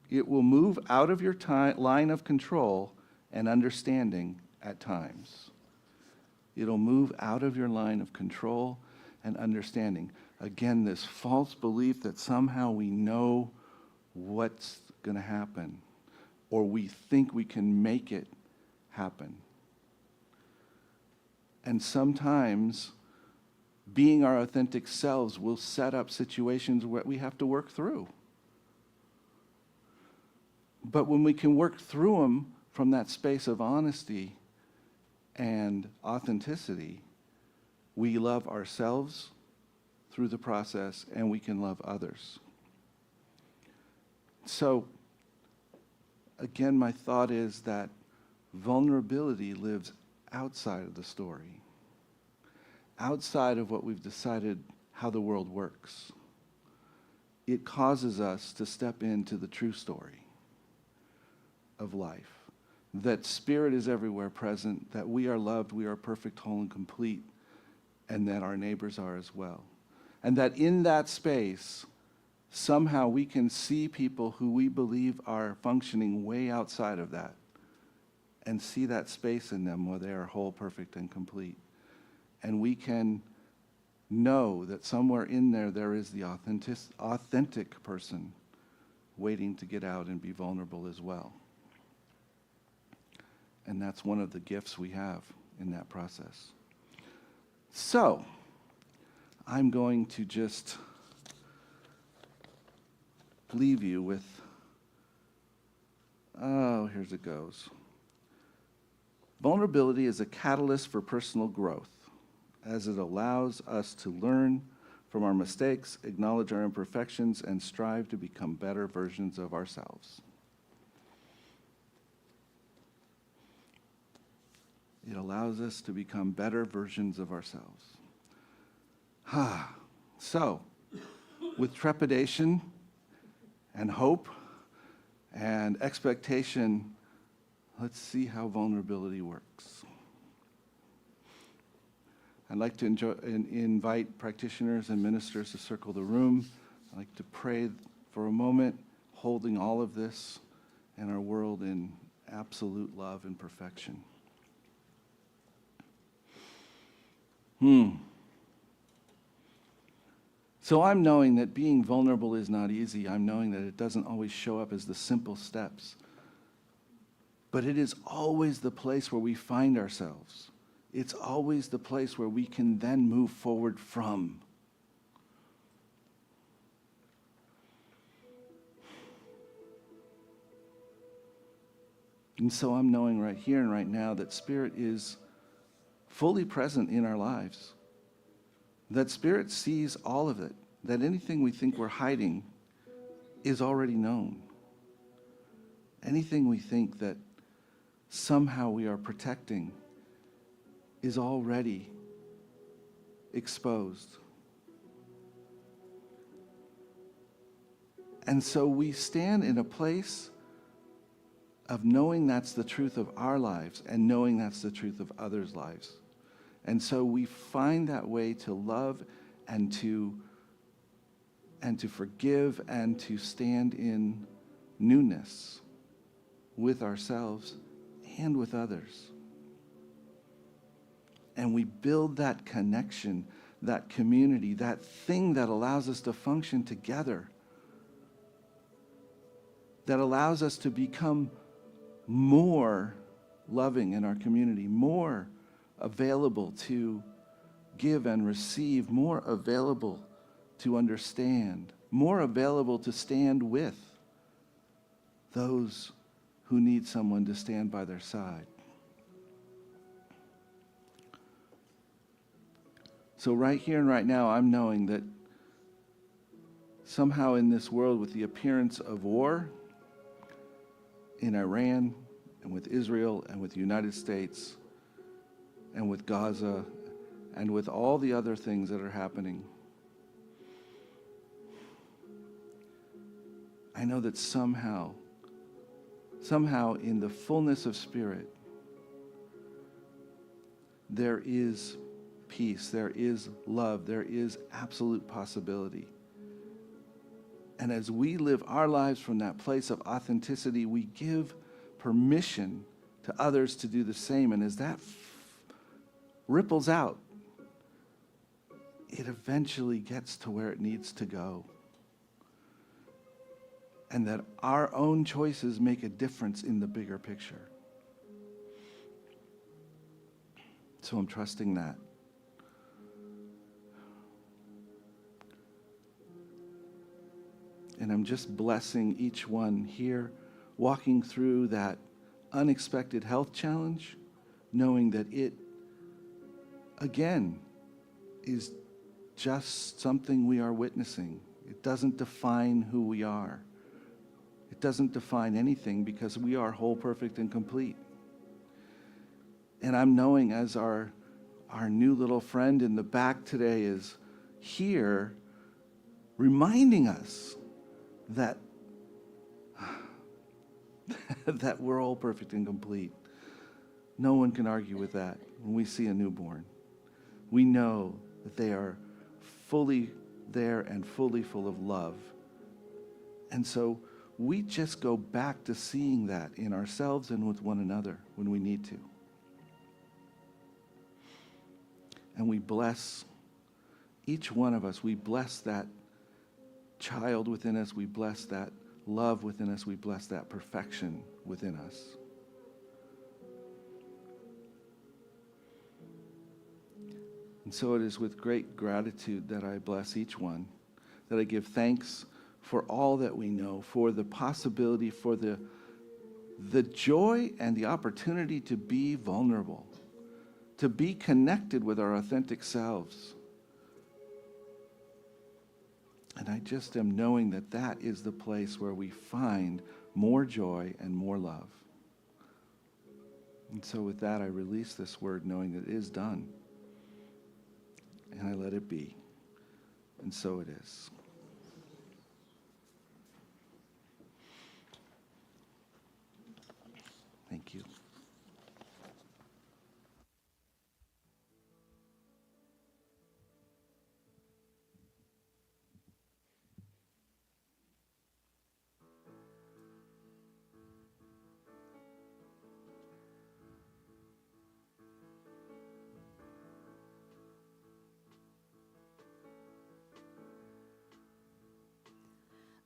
It will move out of your line of control and understanding at times. It'll move out of your line of control and understanding. Again, this false belief that somehow we know what's going to happen, or we think we can make it happen. And sometimes being our authentic selves will set up situations where we have to work through. But when we can work through them from that space of honesty and authenticity, we love ourselves through the process, and we can love others. So, again, my thought is that vulnerability lives outside of the story, outside of what we've decided how the world works. It causes us to step into the true story of life, that Spirit is everywhere present, that we are loved, we are perfect, whole, and complete, and that our neighbors are as well. And that in that space, somehow we can see people who we believe are functioning way outside of that, and see that space in them where they are whole, perfect, and complete. And we can know that somewhere in there is the authentic person waiting to get out and be vulnerable as well. And that's one of the gifts we have in that process. So, I'm going to just leave you with, here's it goes. Vulnerability is a catalyst for personal growth, as it allows us to learn from our mistakes, acknowledge our imperfections, and strive to become better versions of ourselves. It allows us to become better versions of ourselves. So, with trepidation and hope and expectation, let's see how vulnerability works. I'd like to invite practitioners and ministers to circle the room. I'd like to pray for a moment, holding all of this and our world in absolute love and perfection. So I'm knowing that being vulnerable is not easy. I'm knowing that it doesn't always show up as the simple steps. But it is always the place where we find ourselves. It's always the place where we can then move forward from. And so I'm knowing right here and right now that Spirit is fully present in our lives. That Spirit sees all of it. That anything we think we're hiding is already known. Anything we think that somehow we are protecting is already exposed. And so we stand in a place of knowing that's the truth of our lives and knowing that's the truth of others' lives. And so we find that way to love and to forgive and to stand in newness with ourselves and with others. And we build that connection, that community, that thing that allows us to function together, that allows us to become more loving in our community, more available to give and receive, more available to understand, more available to stand with those who need someone to stand by their side. So right here and right now, I'm knowing that somehow in this world, with the appearance of war in Iran and with Israel and with the United States and with Gaza and with all the other things that are happening, I know that somehow in the fullness of Spirit, there is peace, there is love, there is absolute possibility. And as we live our lives from that place of authenticity, we give permission to others to do the same. And as that ripples out, it eventually gets to where it needs to go. And that our own choices make a difference in the bigger picture. So I'm trusting that. And I'm just blessing each one here, walking through that unexpected health challenge, knowing that it, again, is just something we are witnessing. It doesn't define who we are. It doesn't define anything because we are whole, perfect, and complete. And I'm knowing as our new little friend in the back today is here, reminding us that that we're all perfect and complete. No one can argue with that when we see a newborn. We know that they are fully there and fully full of love. And so we just go back to seeing that in ourselves and with one another when we need to. And we bless each one of us. We bless that child within us. We bless that love within us. We bless that perfection within us. And so it is with great gratitude that I bless each one, that I give thanks for all that we know, for the possibility, for the joy and the opportunity to be vulnerable, to be connected with our authentic selves. And I just am knowing that that is the place where we find more joy and more love. And so with that, I release this word knowing that it is done. And I let it be. And so it is. Thank you.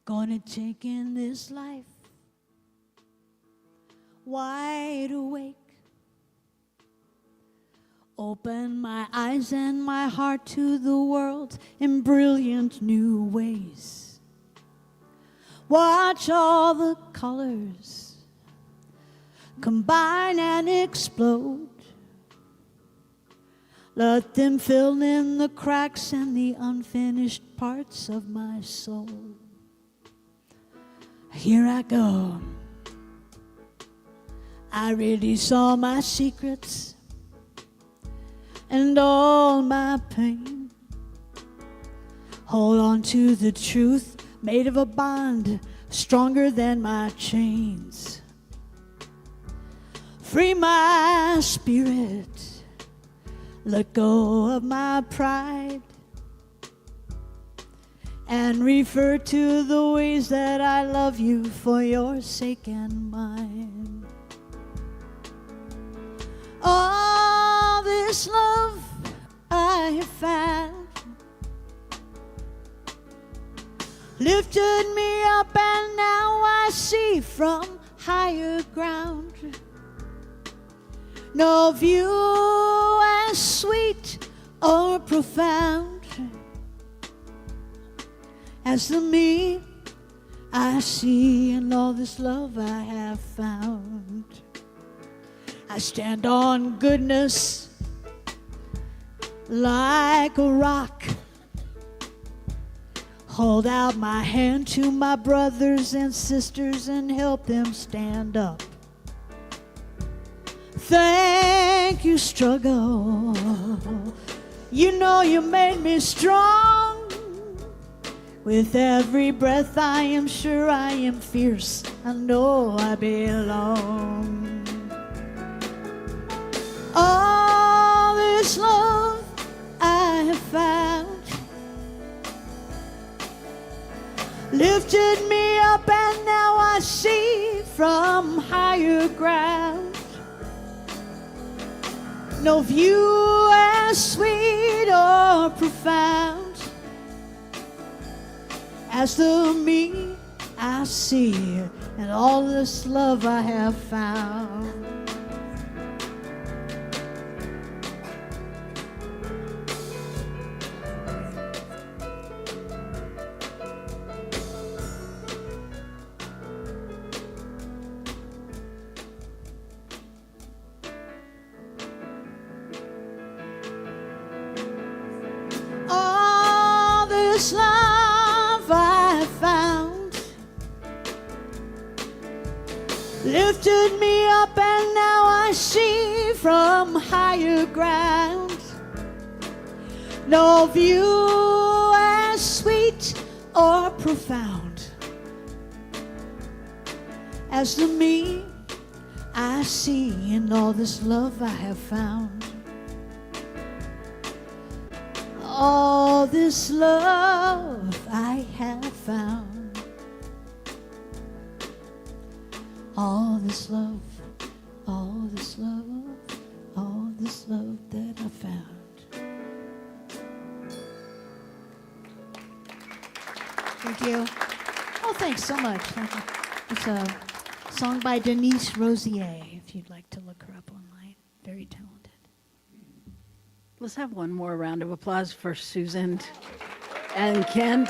Gonna take in this life wide awake. Open my eyes and my heart to the world in brilliant new ways. Watch all the colors combine and explode. Let them fill in the cracks and the unfinished parts of my soul. Here I go. I really saw my secrets and all my pain. Hold on to the truth, made of a bond stronger than my chains. Free my spirit, let go of my pride, and refer to the ways that I love you for your sake and mine. All this love I have found lifted me up, and now I see from higher ground. No view as sweet or profound as the me I see in all this love I have found. I stand on goodness like a rock. Hold out my hand to my brothers and sisters and help them stand up. Thank you, struggle. You know you made me strong. With every breath I am sure I am fierce. I know I belong. All this love I have found lifted me up, and now I see from higher ground. No view as sweet or profound as the me I see and all this love I have found. All this love I found lifted me up, and now I see from higher ground. No view as sweet or profound as the me I see in all this love I have found. All this love I have found. All this love, all this love, all this love that I found. Thank you. Oh, thanks so much. Thank you. It's a song by Denise Rosier, if you'd like to look her up online. Very talented. Let's have one more round of applause for Susan and Kent.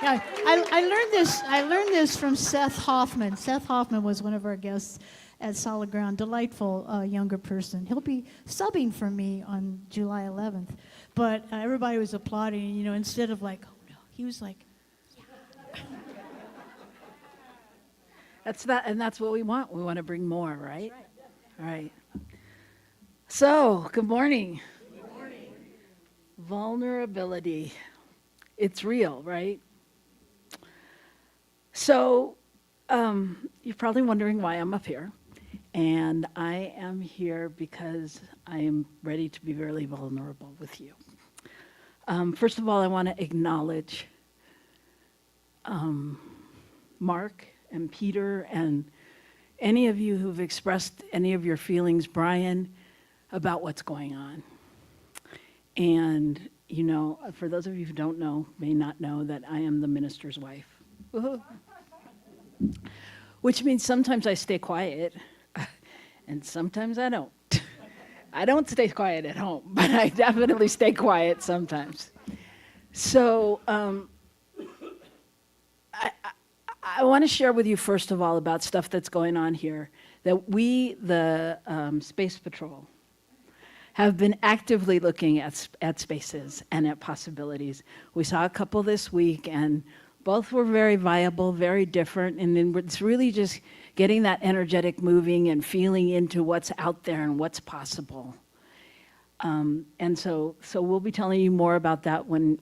Yeah, I learned this from Seth Hoffman. Seth Hoffman was one of our guests at Solid Ground. Delightful younger person. He'll be subbing for me on July 11th. But everybody was applauding, you know, instead of like, oh no, he was like, yeah. That's what we want. We want to bring more, right? All right. So, good morning. Vulnerability. It's real, right? So, you're probably wondering why I'm up here. And I am here because I am ready to be very vulnerable with you. First of all, I want to acknowledge Mark and Peter and any of you who've expressed any of your feelings, Brian, about what's going on. And, you know, for those of you who don't know, may not know, that I am the minister's wife. Woohoo. Which means sometimes I stay quiet, and sometimes I don't. I don't stay quiet at home, but I definitely stay quiet sometimes. So I want to share with you, first of all, about stuff that's going on here, that we, the Space Patrol, have been actively looking at spaces and at possibilities. We saw a couple this week, and both were very viable, very different, and then it's really just getting that energetic moving and feeling into what's out there and what's possible. And so we'll be telling you more about that when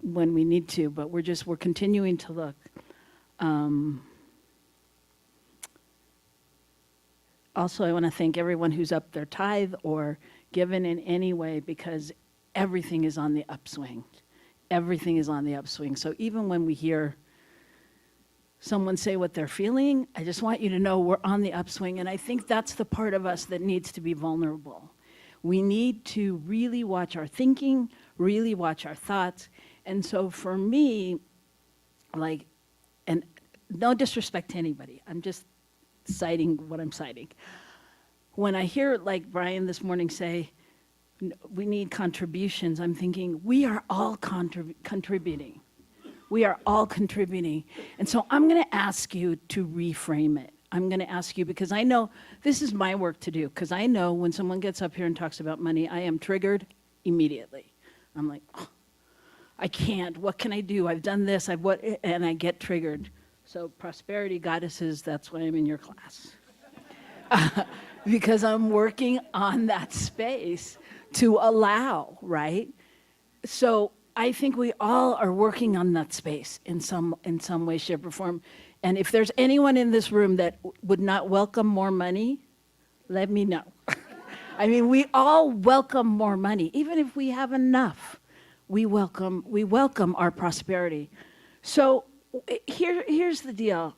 we need to, but we're continuing to look. Also, I want to thank everyone who's up their tithe or given in any way, because everything is on the upswing. Everything is on the upswing. So even when we hear someone say what they're feeling, I just want you to know we're on the upswing. And I think that's the part of us that needs to be vulnerable. We need to really watch our thinking, really watch our thoughts. And so for me, like, and no disrespect to anybody, I'm just citing what I'm citing. When I hear, like Brian this morning say, we need contributions, I'm thinking, we are all contributing. We are all contributing. And so I'm going to ask you to reframe it. I'm going to ask you, because I know this is my work to do, because I know when someone gets up here and talks about money, I am triggered immediately. I'm like, oh, I can't. What can I do? I've done this. And I get triggered. So prosperity goddesses, that's why I'm in your class. Because I'm working on that space to allow, right? So I think we all are working on that space in some way, shape, or form. And if there's anyone in this room that would not welcome more money, let me know. I mean, we all welcome more money. Even if we have enough, we welcome our prosperity. So here's the deal.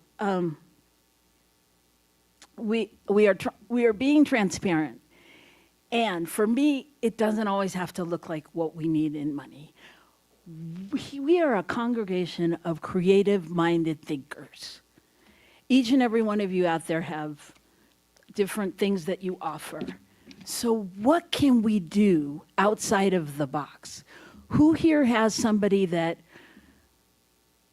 We are being transparent. And for me, it doesn't always have to look like what we need in money. We are a congregation of creative-minded thinkers. Each and every one of you out there have different things that you offer. So what can we do outside of the box? Who here has somebody that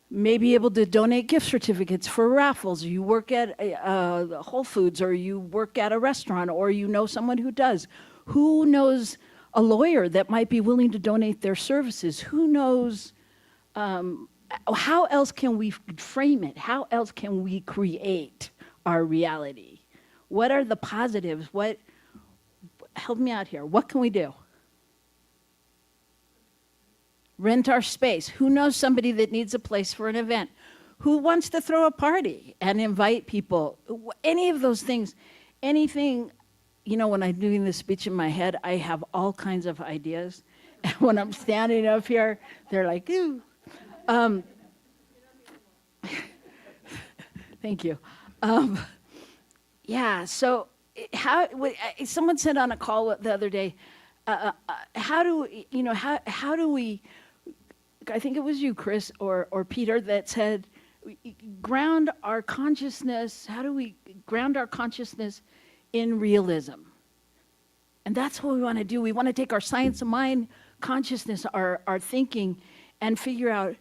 may be able to donate gift certificates for raffles? You work at Whole Foods, or you work at a restaurant, or you know someone who does. Who knows a lawyer that might be willing to donate their services? Who knows, how else can we frame it? How else can we create our reality? What are the positives? Help me out here. What can we do? Rent our space. Who knows somebody that needs a place for an event? Who wants to throw a party and invite people? Any of those things, anything. You know, when I'm doing this speech in my head, I have all kinds of ideas. And when I'm standing up here, they're like, ooh. Thank you. Yeah, so someone said on a call the other day, how do we, I think it was you, Chris, or Peter, that said, ground our consciousness, how do we ground our consciousness in realism? And that's what we want to do. We want to take our science of mind consciousness, our thinking, and figure out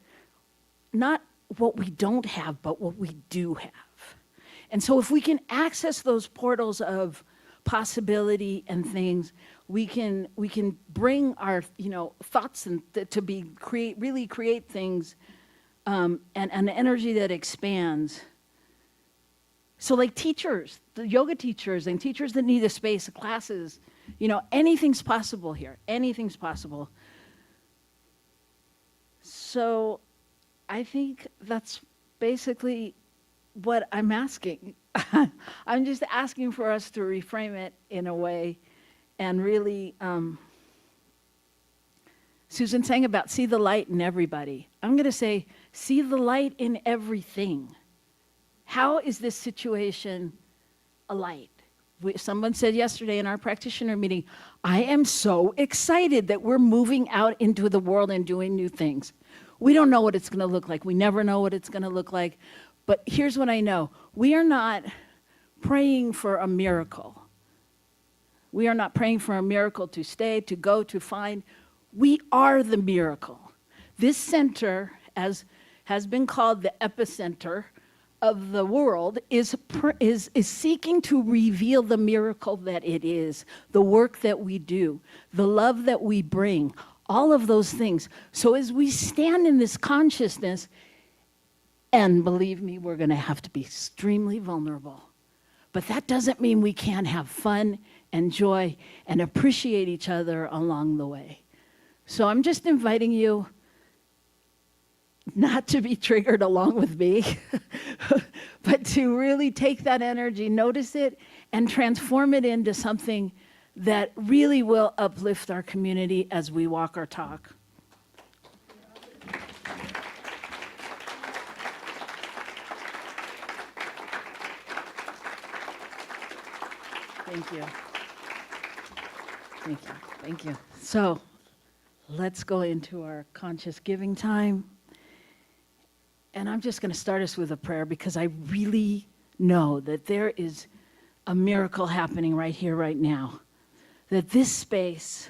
not what we don't have, but what we do have. And so if we can access those portals of possibility and things, we can bring our thoughts and really create things, and an energy that expands. So like teachers, the yoga teachers and teachers that need a space, classes, anything's possible here. Anything's possible. So I think that's basically what I'm asking. I'm just asking for us to reframe it in a way and really, Susan sang about see the light in everybody. I'm going to say, see the light in everything. How is this situation a light? Someone said yesterday in our practitioner meeting, I am so excited that we're moving out into the world and doing new things. We don't know what it's going to look like. We never know what it's going to look like. But here's what I know. We are not praying for a miracle. We are not praying for a miracle to stay, to go, to find. We are the miracle. This center, as has been called the epicenter of the world, is seeking to reveal the miracle that it is, the work that we do, the love that we bring, all of those things. So as we stand in this consciousness, and believe me, we're going to have to be extremely vulnerable. But that doesn't mean we can't have fun and joy and appreciate each other along the way. So I'm just inviting you not to be triggered along with me, but to really take that energy, notice it, and transform it into something that really will uplift our community as we walk our talk. Thank you. Thank you. Thank you. So let's go into our conscious giving time. And I'm just going to start us with a prayer because I really know that there is a miracle happening right here, right now. That this space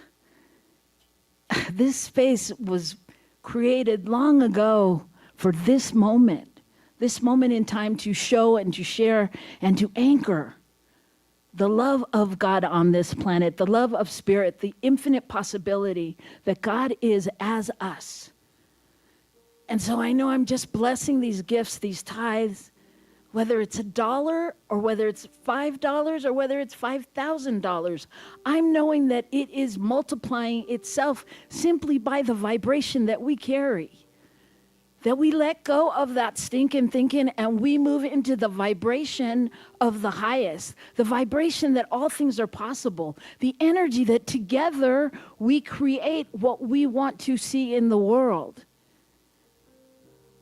was created long ago for this moment in time to show and to share and to anchor the love of God on this planet, the love of Spirit, the infinite possibility that God is as us. And so I know I'm just blessing these gifts, these tithes, whether it's $1 or whether it's $5 or whether it's $5,000. I'm knowing that it is multiplying itself simply by the vibration that we carry. That we let go of that stinking thinking and we move into the vibration of the highest, the vibration that all things are possible, the energy that together we create what we want to see in the world.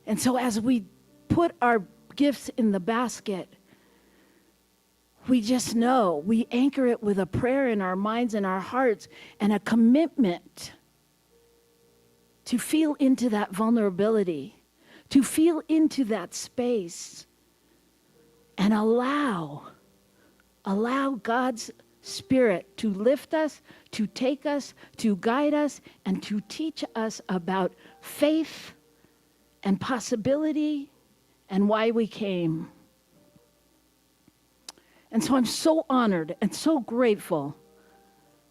And so as we put our gifts in the basket, we just know, we anchor it with a prayer in our minds and our hearts and a commitment to feel into that vulnerability, to feel into that space, and allow God's Spirit to lift us, to take us, to guide us, and to teach us about faith and possibility and why we came. And so I'm so honored and so grateful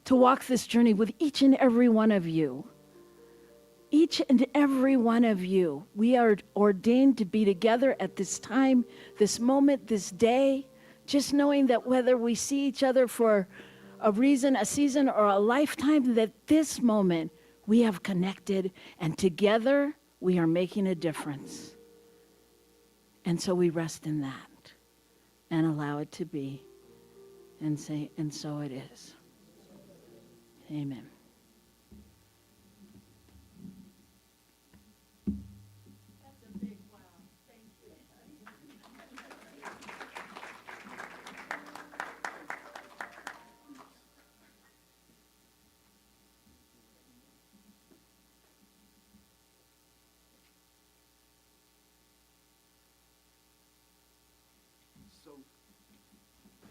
to walk this journey with each and every one of you. Each and every one of you, we are ordained to be together at this time, this moment, this day, just knowing that whether we see each other for a reason, a season, or a lifetime, that this moment we have connected and together we are making a difference. And so we rest in that and allow it to be and say, and so it is. Amen.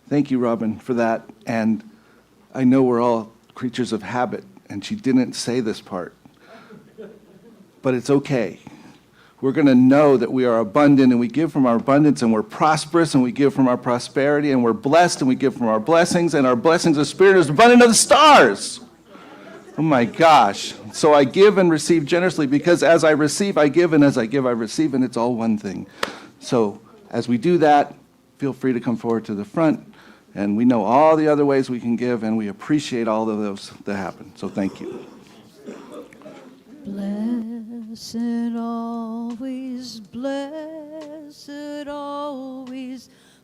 Thank you, Robin, for that. And I know we're all creatures of habit, and she didn't say this part. But it's okay. We're going to know that we are abundant, and we give from our abundance, and we're prosperous, and we give from our prosperity, and we're blessed, and we give from our blessings, and our blessings of Spirit is abundant of the stars. Oh my gosh. So I give and receive generously, because as I receive, I give, and as I give, I receive, and it's all one thing. So as we do that, feel free to come forward to the front. And we know all the other ways we can give, and we appreciate all of those that happen. So thank you. Blessed always,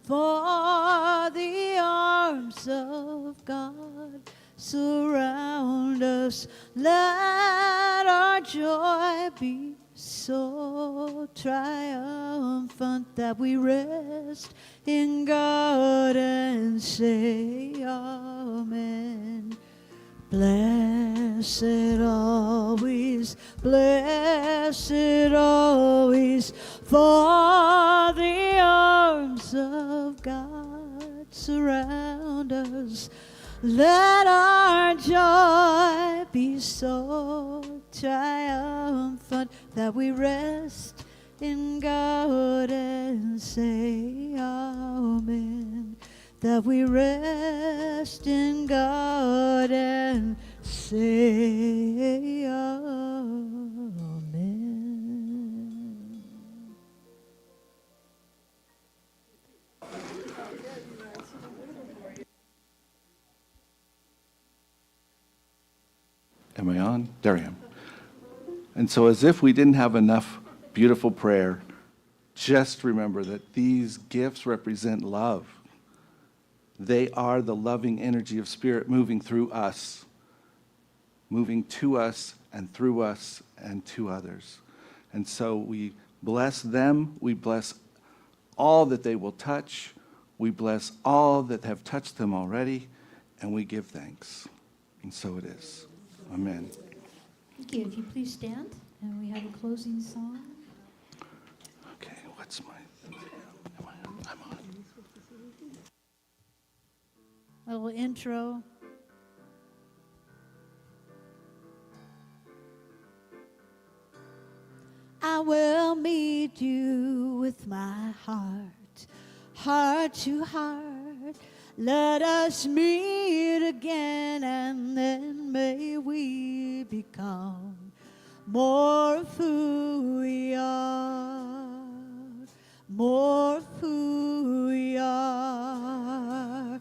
for the arms of God surround us. Let our joy be so triumphant that we rest in God and say amen. Blessed always, for the arms of God surround us. Let our joy be so triumphant that we rest in God and say amen. That we rest in God and say amen. Am I on? There I am. And so, as if we didn't have enough beautiful prayer, just remember that these gifts represent love. They are the loving energy of Spirit moving through us, moving to us and through us and to others. And so we bless them. We bless all that they will touch. We bless all that have touched them already, and we give thanks. And so it is. Amen. Thank you. If you please stand, and we have a closing song. Okay, what's my... I'm on. A little intro. I will meet you with my heart, heart to heart. Let us meet again, and then may we become more of who we are, more of who we are.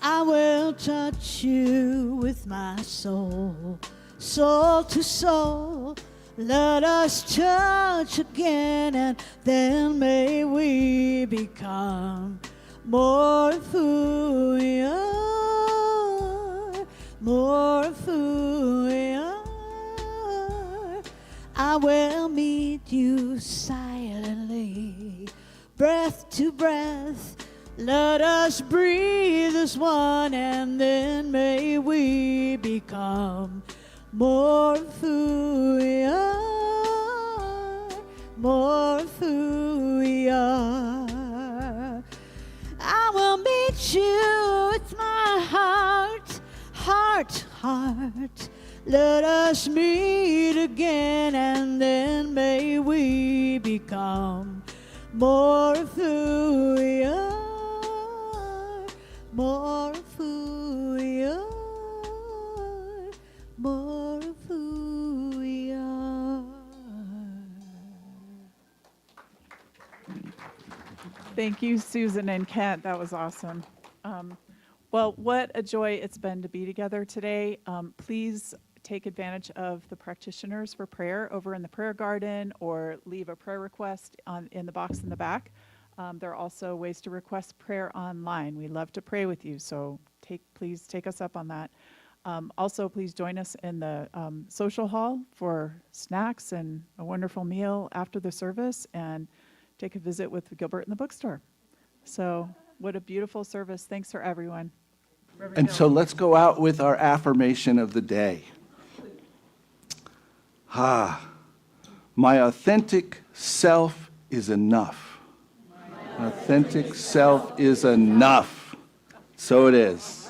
I will touch you with my soul, soul to soul. Let us touch again, and then may we become more of who we are, more of who we are. I will meet you silently, breath to breath. Let us breathe as one, and then may we become more of who we are, more of who we are. I will meet you with my heart, heart to heart. Let us meet again, and then may we become more of who we are, more of who we are, more of who we are. Thank you, Susan and Kent. That was awesome. Well, what a joy it's been to be together today. Please take advantage of the practitioners for prayer over in the prayer garden, or leave a prayer request in the box in the back. There are also ways to request prayer online. We love to pray with you, so please take us up on that. Also, please join us in the social hall for snacks and a wonderful meal after the service, and take a visit with Gilbert in the bookstore. So what a beautiful service. Thanks for everyone. And so let's go out with our affirmation of the day. My authentic self is enough. My authentic self is enough. So it is.